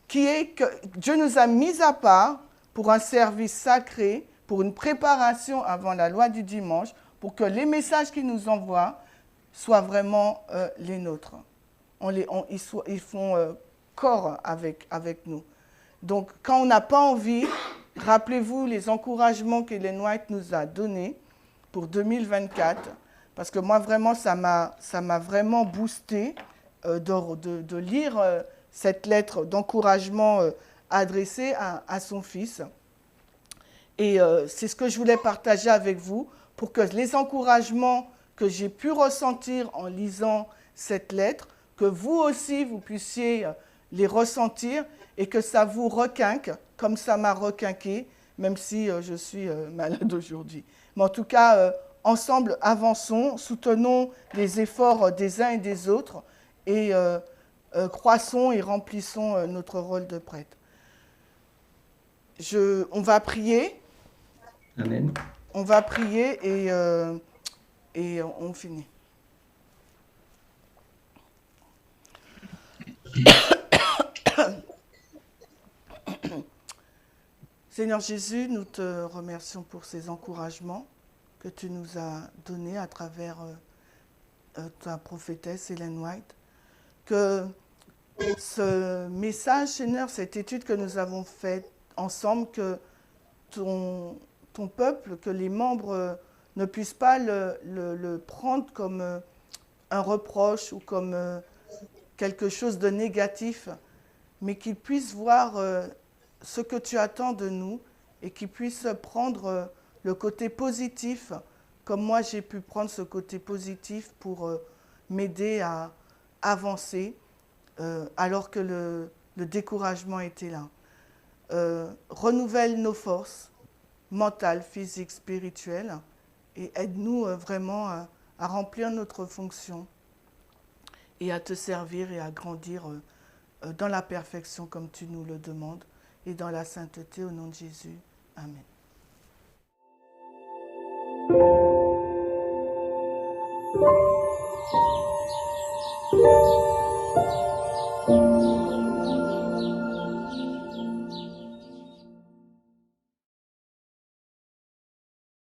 qui est que Dieu nous a mis à part pour un service sacré, pour une préparation avant la loi du dimanche, pour que les messages qu'il nous envoie soient vraiment les nôtres. Ils font corps avec nous. Donc, quand on n'a pas envie, rappelez-vous les encouragements qu'Ellen White nous a donnés pour 2024, parce que moi, vraiment, ça m'a vraiment boosté de lire cette lettre d'encouragement adressée à son fils. Et c'est ce que je voulais partager avec vous, pour que les encouragements que j'ai pu ressentir en lisant cette lettre, que vous aussi, vous puissiez les ressentir et que ça vous requinque, comme ça m'a requinqué, même si je suis malade aujourd'hui. Mais en tout cas, ensemble, avançons, soutenons les efforts des uns et des autres et croissons et remplissons notre rôle de prêtre. On va prier. Amen. On va prier et on finit. Seigneur Jésus, nous te remercions pour ces encouragements que tu nous as donnés à travers ta prophétesse Ellen White. Que ce message, Seigneur, cette étude que nous avons faite ensemble, que ton peuple, que les membres ne puissent pas le prendre comme un reproche ou comme quelque chose de négatif, mais qu'ils puissent voir ce que tu attends de nous et qu'ils puissent prendre le côté positif, comme moi j'ai pu prendre ce côté positif pour m'aider à avancer alors que le découragement était là. Renouvelle nos forces mentales, physiques, spirituelles et aide-nous vraiment à remplir notre fonction et à te servir et à grandir dans la perfection comme tu nous le demandes et dans la sainteté au nom de Jésus. Amen.